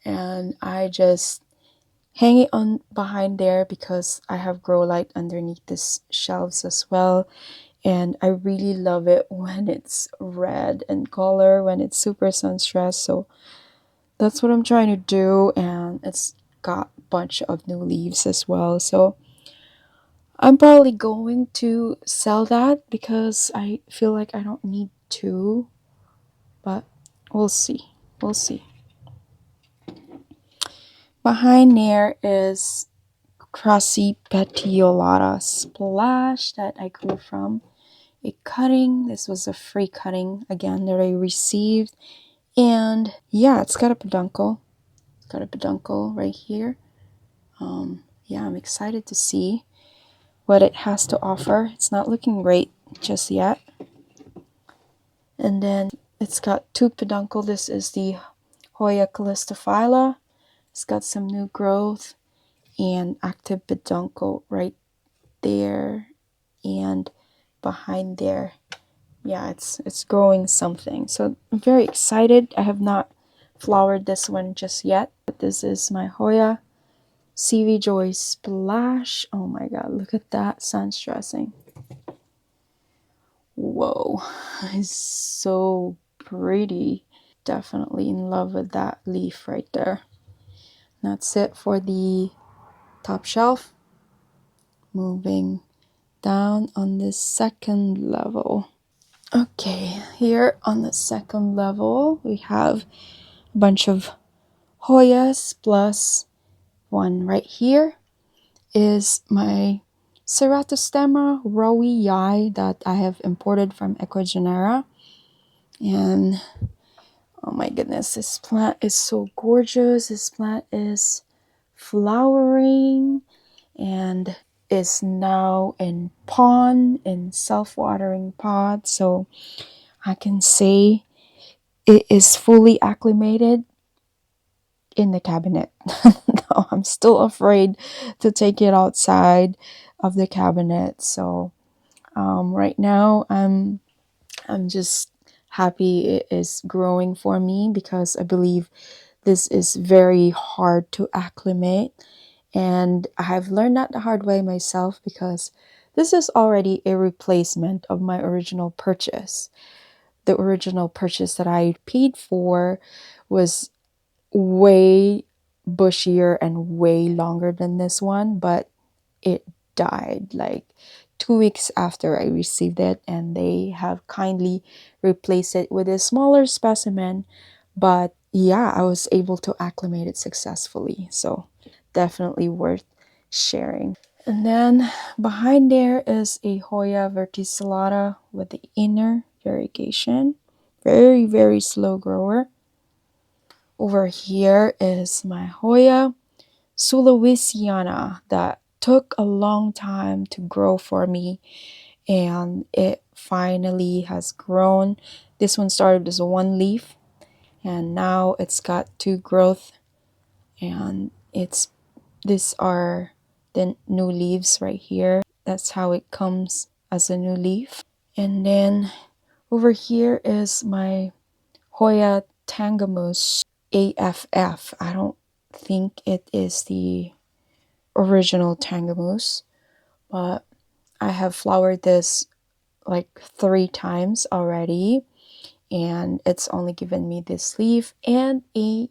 And I just hang it on behind there because I have grow light underneath this shelves as well. And I really love it when it's red in color, when it's super sun stressed. So that's what I'm trying to do, and it's got a bunch of new leaves as well. So I'm probably going to sell that because I feel like I don't need to, but we'll see. We'll see. Behind there is Crusty Petiolata Splash that I grew from a cutting. This was a free cutting again that I received, and yeah, it's got a peduncle. It's got a peduncle right here. Yeah, I'm excited to see what it has to offer. It's not looking great just yet. And then it's got two peduncle. This is the Hoya callistophylla. It's got some new growth and active peduncle right there and behind there. Yeah, it's growing something. So I'm very excited. I have not flowered this one just yet, but this is my Hoya CV Joy Splash. Oh my god, look at that sun stressing. Whoa, it's so pretty. Definitely in love with that leaf right there. That's it for the top shelf. Moving down on the second level. Okay, here on the second level we have a bunch of Hoyas, plus one right here is my Ceratostemma rowii that I have imported from Ecuagenera. And oh my goodness, this plant is so gorgeous. This plant is flowering and is now in self-watering pot. So I can say it is fully acclimated in the cabinet. No, I'm still afraid to take it outside of the cabinet. So right now I'm just happy it is growing for me because I believe this is very hard to acclimate, and I have learned that the hard way myself because this is already a replacement of my original purchase. The original purchase that I paid for was way bushier and way longer than this one, but it died like 2 weeks after I received it, and they have kindly replaced it with a smaller specimen. But yeah, I was able to acclimate it successfully, so definitely worth sharing. And then behind there is a Hoya verticillata with the inner variegation. Very, very slow grower. Over here is my Hoya Sulawesiana that took a long time to grow for me, and it finally has grown. This one started as a one leaf, and now it's got two growth, and these are the new leaves right here. That's how it comes as a new leaf. And then over here is my Hoya tangamus AFF. I don't think it is the original tangamus, but I have flowered this like 3 times already, and it's only given me this leaf and a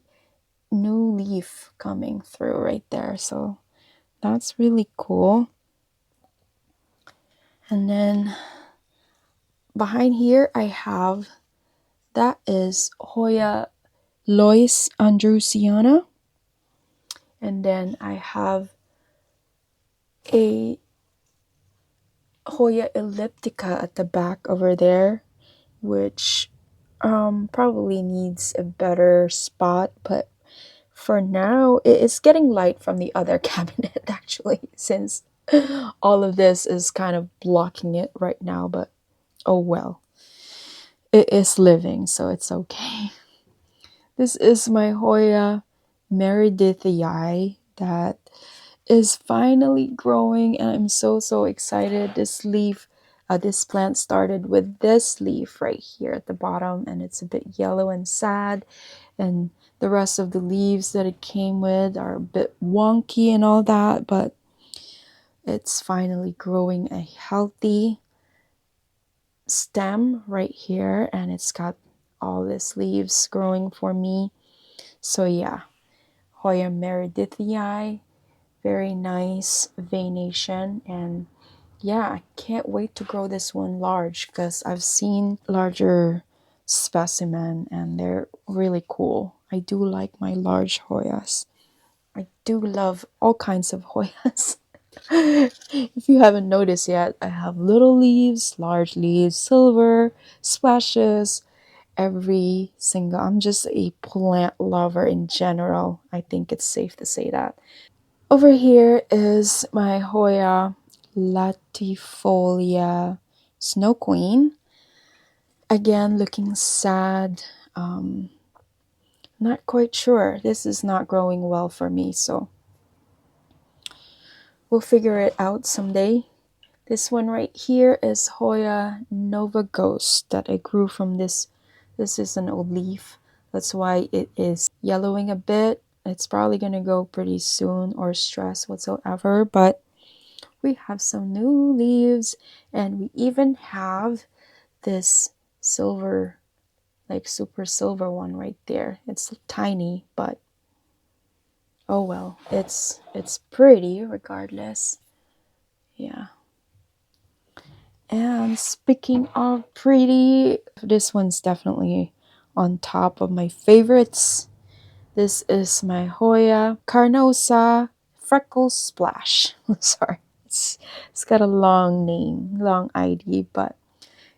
new leaf coming through right there, so that's really cool. And then behind here I have, that is Hoya Lois Andrewsiana, and then I have a Hoya elliptica at the back over there, which probably needs a better spot, but for now it is getting light from the other cabinet actually, since all of this is kind of blocking it right now, but oh well, it is living, so it's okay. This is my Hoya meredithii that is finally growing, and I'm so excited. This leaf, this plant started with this leaf right here at the bottom, and it's a bit yellow and sad, and the rest of the leaves that it came with are a bit wonky and all that, but it's finally growing a healthy stem right here, and it's got all these leaves growing for me. So yeah, Hoya meredithii, very nice veination, and yeah, I can't wait to grow this one large because I've seen larger specimen and they're really cool. I do like my large Hoyas. I do love all kinds of Hoyas. If you haven't noticed yet, I have little leaves, large leaves, silver, splashes, every single. I'm just a plant lover in general. I think it's safe to say that. Over here is my Hoya latifolia Snow Queen. Again, looking sad. Not quite sure. This is not growing well for me, so we'll figure it out someday. This one right here is Hoya Nova Ghost that I grew from this. This is an old leaf. That's why it is yellowing a bit. It's probably going to go pretty soon, or stress whatsoever, but we have some new leaves, and we even have this silver, like super silver one right there. It's tiny, but oh well, it's pretty regardless. Yeah. And speaking of pretty, this one's definitely on top of my favorites. This is my Hoya Carnosa Freckle Splash. Sorry, it's got a long name, long ID, but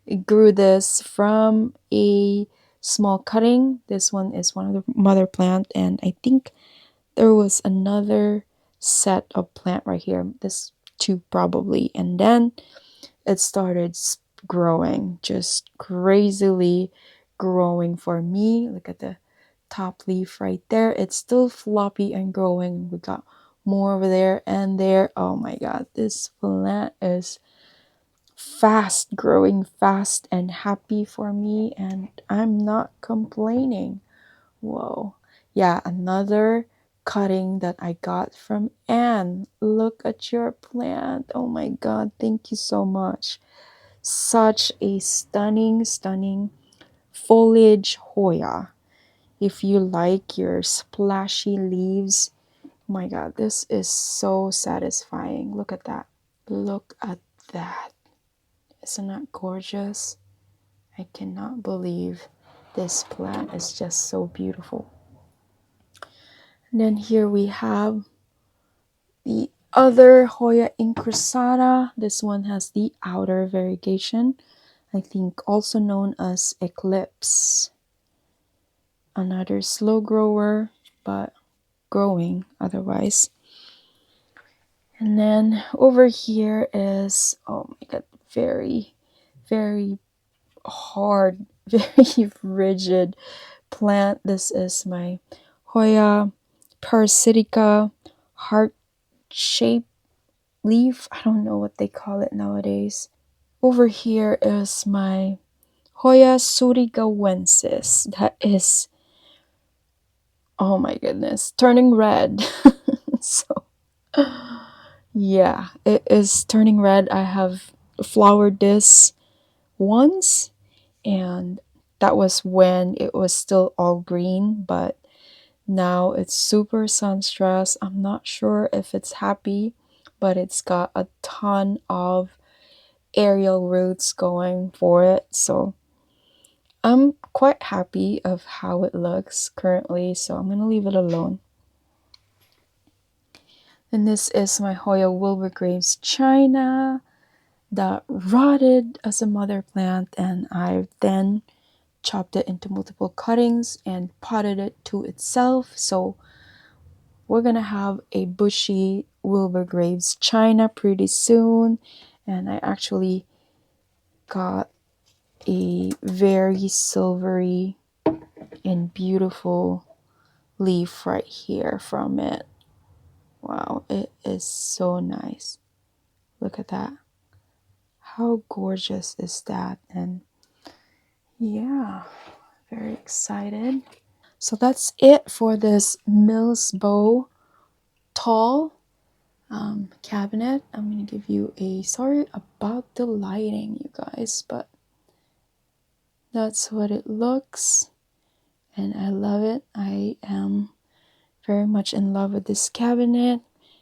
it grew this from a small cutting. This one is one of the mother plant, and I think there was another set of plant right here. This two probably, and then it started growing, just crazily growing for me. Look at the top leaf right there. It's still floppy and growing. We got more over there and there. Oh my god, this plant is fast growing, fast and happy for me, and I'm not complaining. Whoa. Yeah, another cutting that I got from Anne. Look at your plant. Oh my god, thank you so much. Such a stunning foliage Hoya. If you like your splashy leaves, oh my god, this is so satisfying. Look at that. Look at that. Isn't that gorgeous? I cannot believe this plant is just so beautiful. And then here we have the other Hoya incrusata. This one has the outer variegation, I think also known as Eclipse. Another slow grower, but growing otherwise. And then over here is, oh my god, very hard, very rigid plant. This is my Hoya parasitica heart-shaped leaf. I don't know what they call it nowadays. Over here is my Hoya surigawensis. That is, oh my goodness, turning red. So Yeah, it is turning red. I have flowered this once, and that was when it was still all green, but now it's super sun stressed. I'm not sure if it's happy, but it's got a ton of aerial roots going for it. So I'm quite happy of how it looks currently, so I'm gonna leave it alone. And this is my Hoya Wilbur Graves China that rotted as a mother plant, and I've then chopped it into multiple cuttings and potted it to itself. So we're gonna have a bushy Wilbur Graves China pretty soon. And I actually got a very silvery and beautiful leaf right here from it. Wow, it is so nice. Look at that. How gorgeous is that? And yeah, very excited. So that's it for this Mills Bow tall cabinet. I'm gonna give you a sorry about the lighting, you guys, but that's what it looks, and I love it. I am very much in love with this cabinet.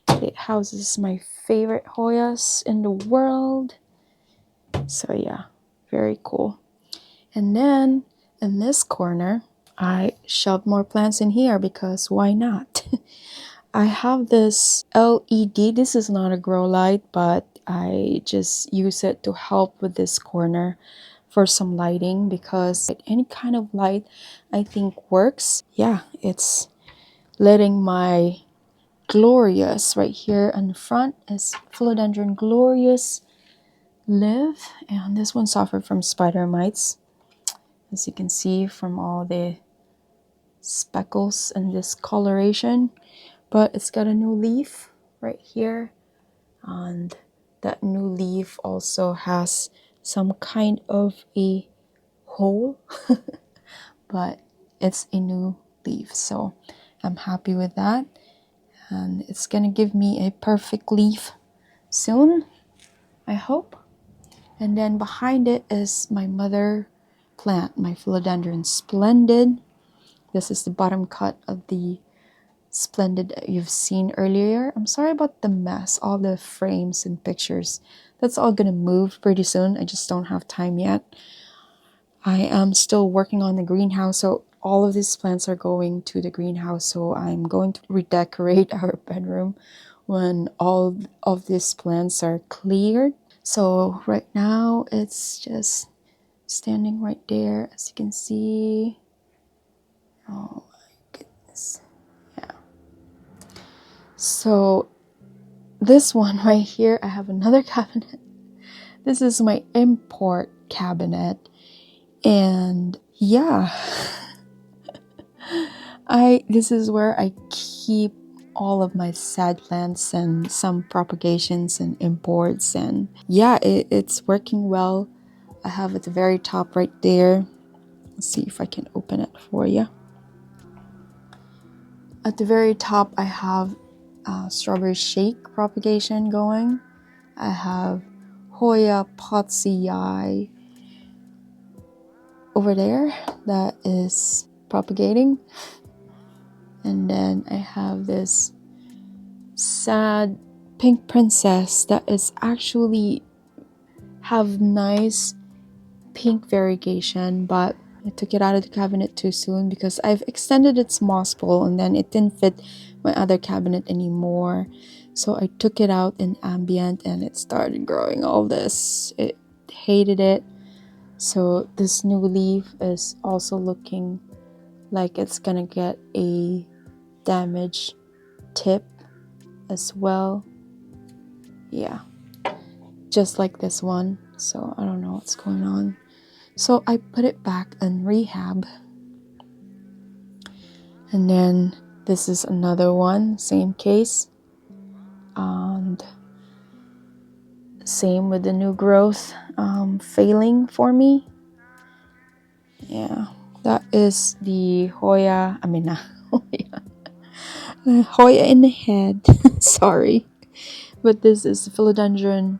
It houses my favorite Hoyas in the world. So yeah, very cool. And then in this corner, I shoved more plants in here because why not? I have this LED. This is not a grow light, but I just use it to help with this corner for some lighting because any kind of light I think works. Yeah, it's letting my glorious right here in the front is philodendron glorious live, and this one suffered from spider mites, as you can see from all the speckles and discoloration. But it's got a new leaf right here, and that new leaf also has some kind of a hole but it's a new leaf, so I'm happy with that, and it's gonna give me a perfect leaf soon, I hope. And then behind it is my mother plant, my philodendron splendid. This is the bottom cut of the splendid you've seen earlier. I'm sorry about the mess, all the frames and pictures. That's all gonna move pretty soon. I just don't have time yet. I am still working on the greenhouse, so all of these plants are going to the greenhouse. So I'm going to redecorate our bedroom when all of these plants are cleared. So right now it's just standing right there, as you can see. Oh my goodness. Yeah. So this one right here, I have another cabinet. This is my import cabinet. And yeah, this is where I keep all of my sad plants and some propagations and imports, and yeah, it's working well. I have at the very top right there. Let's see if I can open it for you. At the very top I have strawberry shake propagation going. I have Hoya Potsii over there that is propagating. And then I have this sad pink princess that is actually have nice pink variegation, but I took it out of the cabinet too soon because I've extended its moss pole and then it didn't fit my other cabinet anymore. So I took it out in ambient and it started growing all this. It hated it. So this new leaf is also looking like it's gonna get a damaged tip as well. Yeah, just like this one. So I don't know what's going on. So I put it back in rehab. And then this is another one, same case. And same with the new growth failing for me. Yeah, that is the Hoya, Hoya in the head. Sorry. with this is the philodendron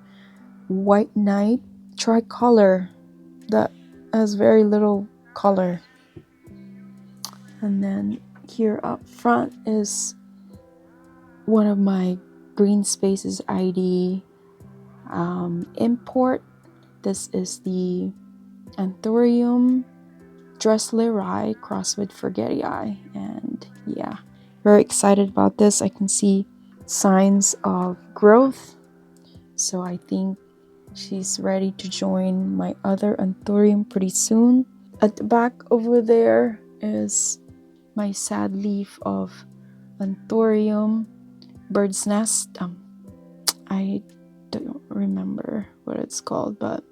white knight tricolor that has very little color. And then here up front is one of my green spaces ID import. This is the Anthurium Dressleri crossed with Forgetii, and yeah, very excited about this. I can see signs of growth, so I think she's ready to join my other Anthurium pretty soon. At the back over there is my sad leaf of Anthurium Bird's Nest. I don't remember what it's called, but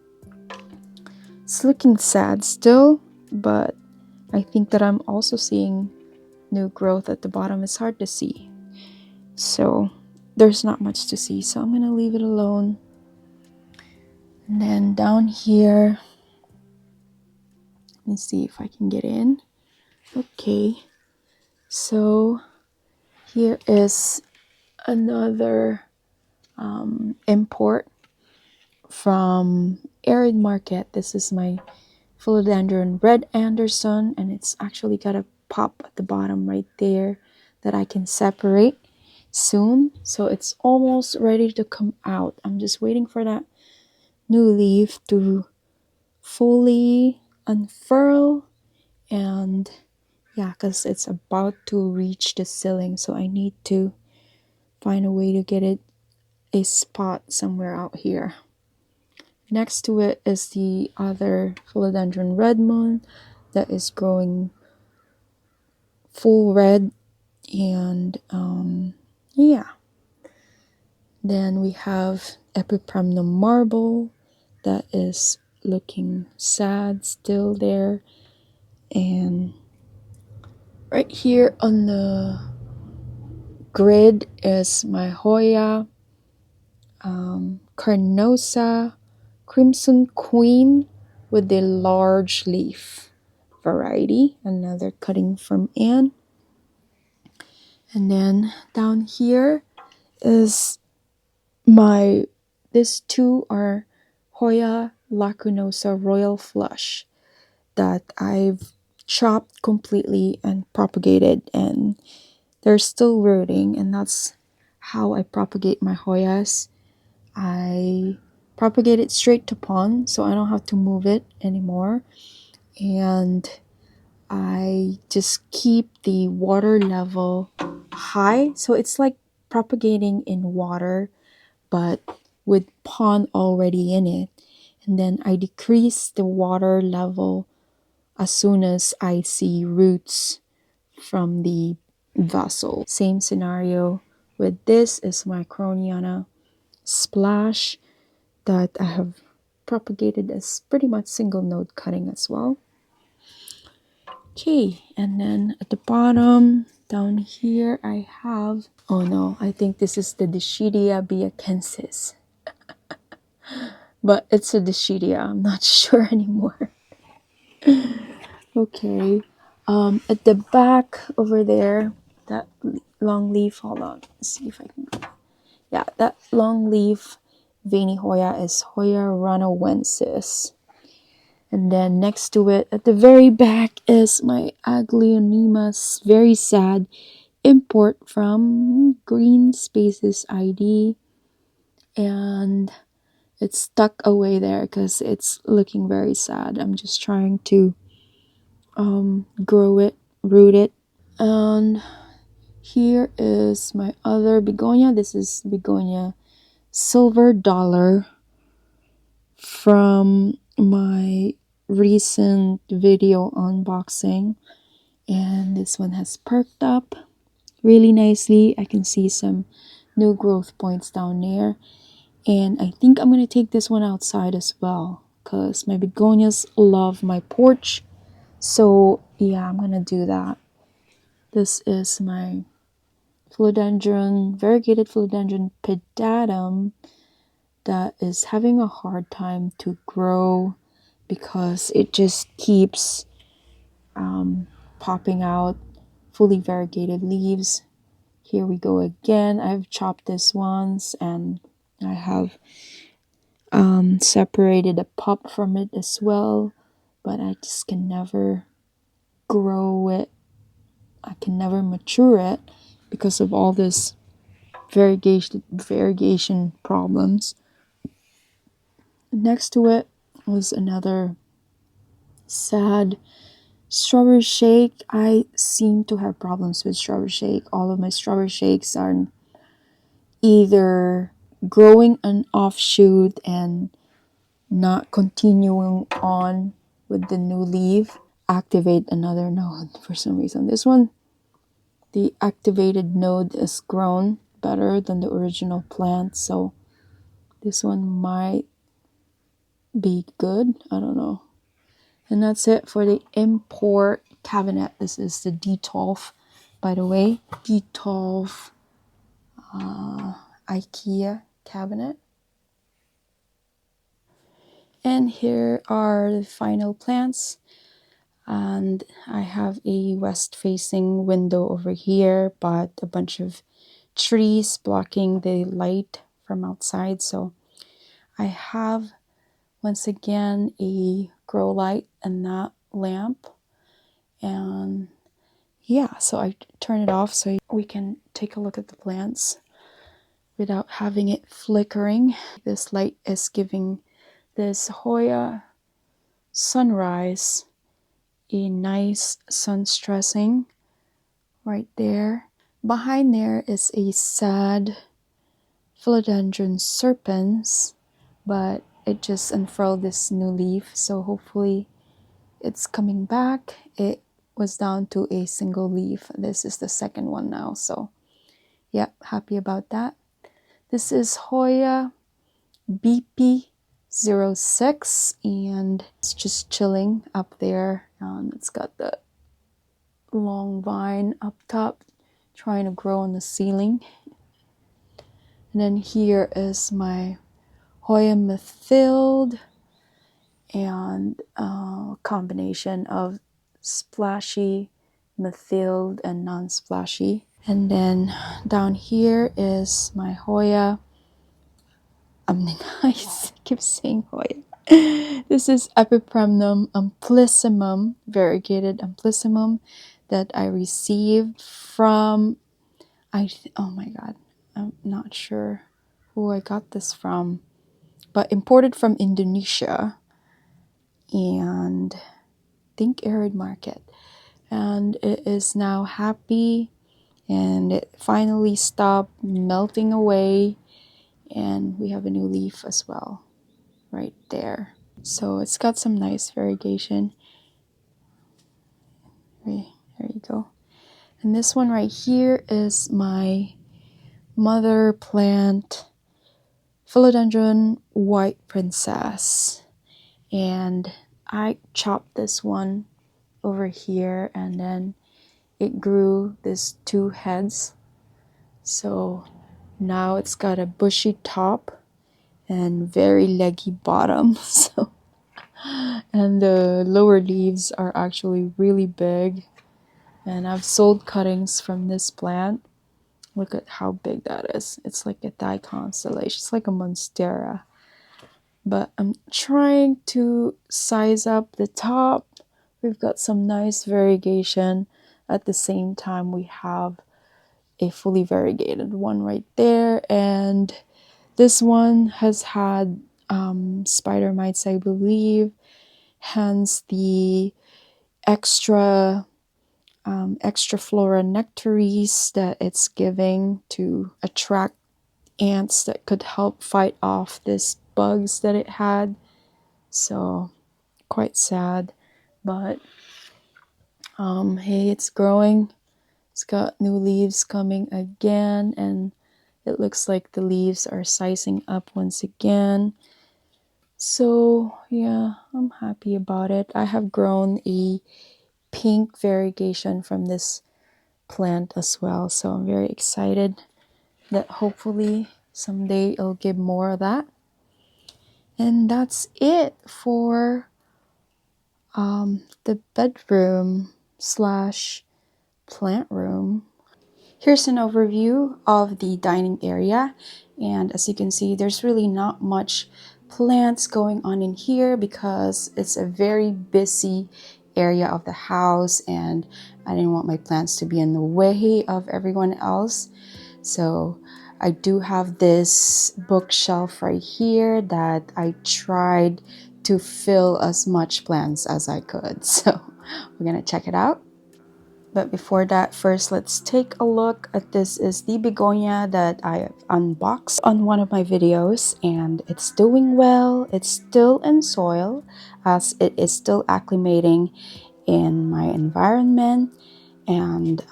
it's looking sad still. But I think that I'm also seeing new growth at the bottom. It's hard to see, so there's not much to see, so I'm gonna leave it alone. And then down here, let's see if I can get in. Okay, so here is another import from Arid Market. This is my philodendron Red Anderson, and it's actually got a pop at the bottom right there that I can separate soon. So it's almost ready to come out. I'm just waiting for that new leaf to fully unfurl, and yeah, because it's about to reach the ceiling, so I need to find a way to get it a spot somewhere out here. Next to it is the other philodendron Red Moon that is growing full red, and yeah. Then we have Epipremnum Marble that is looking sad still there, and right here on the grid is my Hoya Carnosa Crimson Queen with the large leaf variety, another cutting from Anne. And then down here is these two are Hoya lacunosa Royal Flush that I've chopped completely and propagated, and they're still rooting, and that's how I propagate my Hoyas. I propagate it straight to pond, so I don't have to move it anymore, and I just keep the water level high, so it's like propagating in water but with pond already in it. And then I decrease the water level as soon as I see roots from the vessel. Same scenario with this is my Croniana Splash that I have propagated as pretty much single node cutting as well. Okay, and then at the bottom down here I have, oh no, I think this is the Dischidia biacensis. But it's a Dischidia, I'm not sure anymore. Okay, at the back over there, that long leaf, hold on, let's see if I can, yeah, that long leaf veiny Hoya is Hoya ranawensis. And then next to it, at the very back, is my Aglaonemus, very sad import from Green Spaces ID. And it's stuck away there because it's looking very sad. I'm just trying to grow it, root it. And here is my other begonia. This is begonia Silver Dollar from my recent video unboxing, and this one has perked up really nicely. I can see some new growth points down there, and I think I'm gonna take this one outside as well because my begonias love my porch. So yeah, I'm gonna do that. This is my variegated philodendron pedatum that is having a hard time to grow because it just keeps popping out fully variegated leaves Here we go again. I've chopped this once and I have separated a pop from it as well, but I just can never grow it. I can never mature it because of all this variegation problems. Next to it was another sad strawberry shake. I seem to have problems with strawberry shake. All of my strawberry shakes are either growing an offshoot and not continuing on with the new leaf, activate another node for some reason. This one, the activated node is grown better than the original plant, so this one might be good. I don't know. And that's it for the import cabinet. This is the D12, by the way. D12 IKEA cabinet. And here are the final plants. And I have a west-facing window over here, but a bunch of trees blocking the light from outside. So I have, once again, a grow light and that lamp. And yeah, so I turn it off so we can take a look at the plants without having it flickering. This light is giving this Hoya sunrise a nice sun stressing right there. Behind there is a sad philodendron serpens, but it just unfurled this new leaf, so hopefully it's coming back. It was down to a single leaf. This is the second one now, so yeah, happy about that. This is Hoya BP06, and it's just chilling up there. It's got the long vine up top trying to grow on the ceiling. And then here is my Hoya Methyld, and a combination of splashy Methyld and non-splashy. And then down here is my Hoya. I keep saying Hoya. This is Epipremnum amplissimum, variegated amplissimum, that I received from, oh my god, I'm not sure who I got this from, but imported from Indonesia, and I think Arid Market. And it is now happy, and it finally stopped melting away, and we have a new leaf as well right there. So it's got some nice variegation. There you go. And this one right here is my mother plant, Philodendron White Princess. And I chopped this one over here, and then it grew these two heads. So now it's got a bushy top and very leggy bottom. So, and the lower leaves are actually really big. And I've sold cuttings from this plant. Look at how big that is. It's like a dye constellation. It's like a monstera. But I'm trying to size up the top. We've got some nice variegation. At the same time, we have a fully variegated one right there. And this one has had spider mites, I believe. Hence the extra flora nectaries that it's giving to attract ants that could help fight off these bugs that it had. So quite sad, but hey, it's growing. It's got new leaves coming again, and it looks like the leaves are sizing up once again. So yeah, I'm happy about it. I have grown a pink variegation from this plant as well, so I'm very excited that hopefully someday it'll give more of that. And that's it for the bedroom slash plant room. Here's an overview of the dining area, and as you can see, there's really not much plants going on in here because it's a very busy area of the house, and I didn't want my plants to be in the way of everyone else. So I do have this bookshelf right here that I tried to fill as much plants as I could. So we're gonna check it out. But before that, first let's take a look at this. Is the begonia that I unboxed on one of my videos, and it's doing well. It's still in soil as it is still acclimating in my environment, and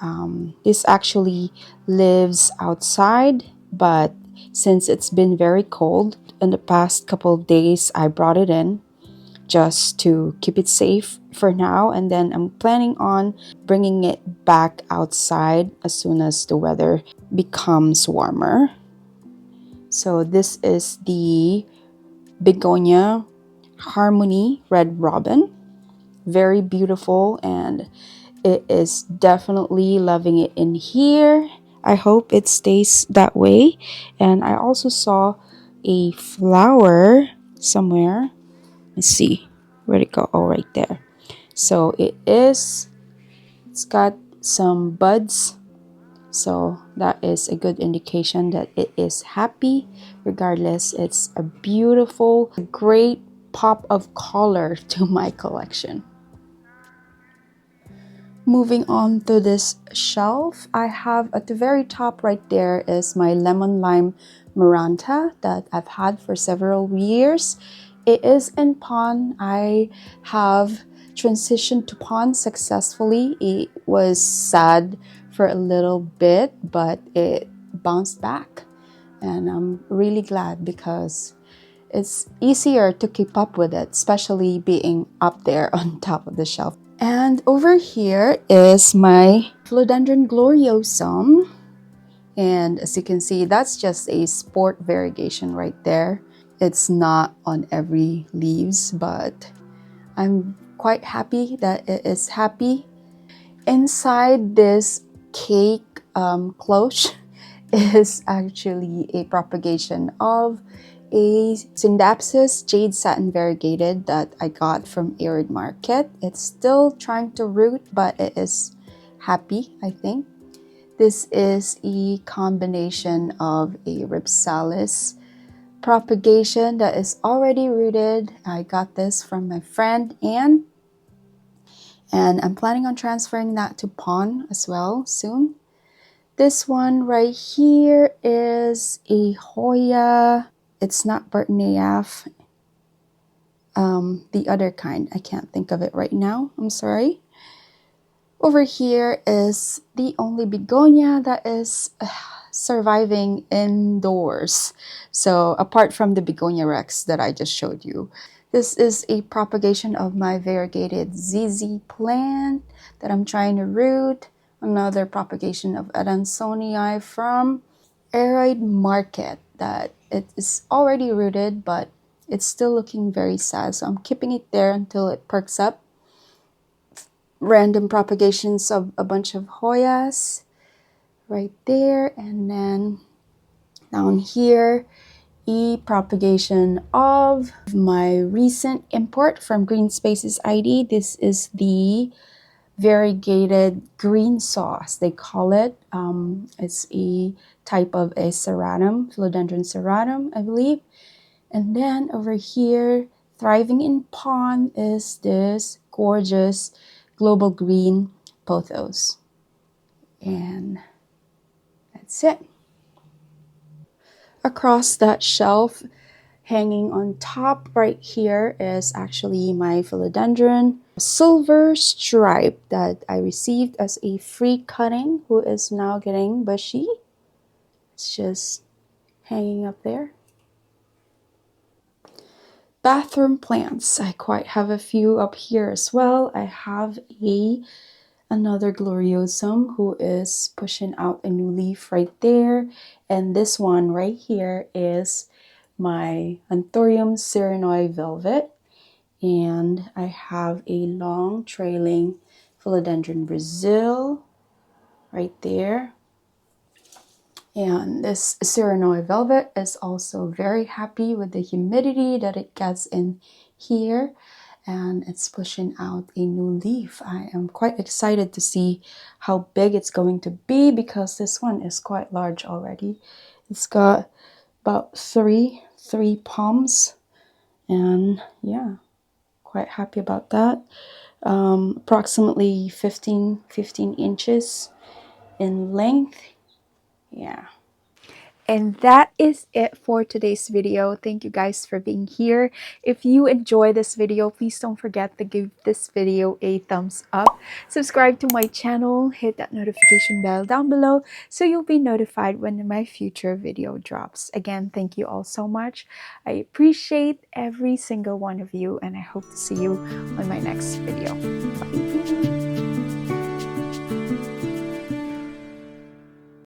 this actually lives outside, but since it's been very cold in the past couple of days, I brought it in just to keep it safe for now, and then I'm planning on bringing it back outside as soon as the weather becomes warmer. So this is the begonia harmony red robin, very beautiful, and it is definitely loving it in here. I hope it stays that way. And I also saw a flower somewhere. Let's see, where'd it go? Oh, right there. So it's got some buds, so that is a good indication that it is happy. Regardless, it's a beautiful, great pop of color to my collection. Moving on to this shelf, I have at the very top right there is my lemon lime maranta that I've had for several years. It is in pond. I have transitioned to pond successfully. It was sad for a little bit, but it bounced back, and I'm really glad because it's easier to keep up with it, especially being up there on top of the shelf. And over here is my philodendron gloriosum. And as you can see, that's just a sport variegation right there. It's not on every leaves, but I'm quite happy that it is happy. Inside this cake cloche is actually a propagation of a Syndapsis jade satin variegated that I got from Arid Market. It's still trying to root, but it is happy, I think. This is a combination of a Ripsalis propagation that is already rooted. I got this from my friend Anne, and I'm planning on transferring that to pond as well soon. This one right here is a Hoya. It's not Burtneaf. The other kind. I can't think of it right now. I'm sorry. Over here is the only begonia that is surviving indoors. So apart from the begonia rex that I just showed you, this is a propagation of my variegated ZZ plant that I'm trying to root. Another propagation of Adansonii from Arid Market that it is already rooted, but it's still looking very sad. So I'm keeping it there until it perks up. Random propagations of a bunch of Hoyas right there, and then down here a propagation of my recent import from Green Spaces ID. This is the variegated green sauce, they call it. It's a type of a serratum, philodendron serratum, I believe. And then over here, thriving in pond, is this gorgeous global green pothos. And that's it. Across that shelf, hanging on top right here, is actually my philodendron silver stripe that I received as a free cutting, who is now getting bushy. It's just hanging up there. Bathroom plants, I quite have a few up here as well. I have another gloriosum who is pushing out a new leaf right there, and this one right here is my Anthurium cyrenoi velvet, and I have a long trailing philodendron Brazil right there. And this Serenoy Velvet is also very happy with the humidity that it gets in here, and it's pushing out a new leaf. I am quite excited to see how big it's going to be because this one is quite large already. It's got about three palms, and yeah, quite happy about that. Approximately 15 inches in length. Yeah. And that is it for today's video. Thank you guys for being here. If you enjoy this video, please don't forget to give this video a thumbs up. Subscribe to my channel, hit that notification bell down below so you'll be notified when my future video drops. Again, thank you all so much. I appreciate every single one of you, and I hope to see you on my next video. Bye.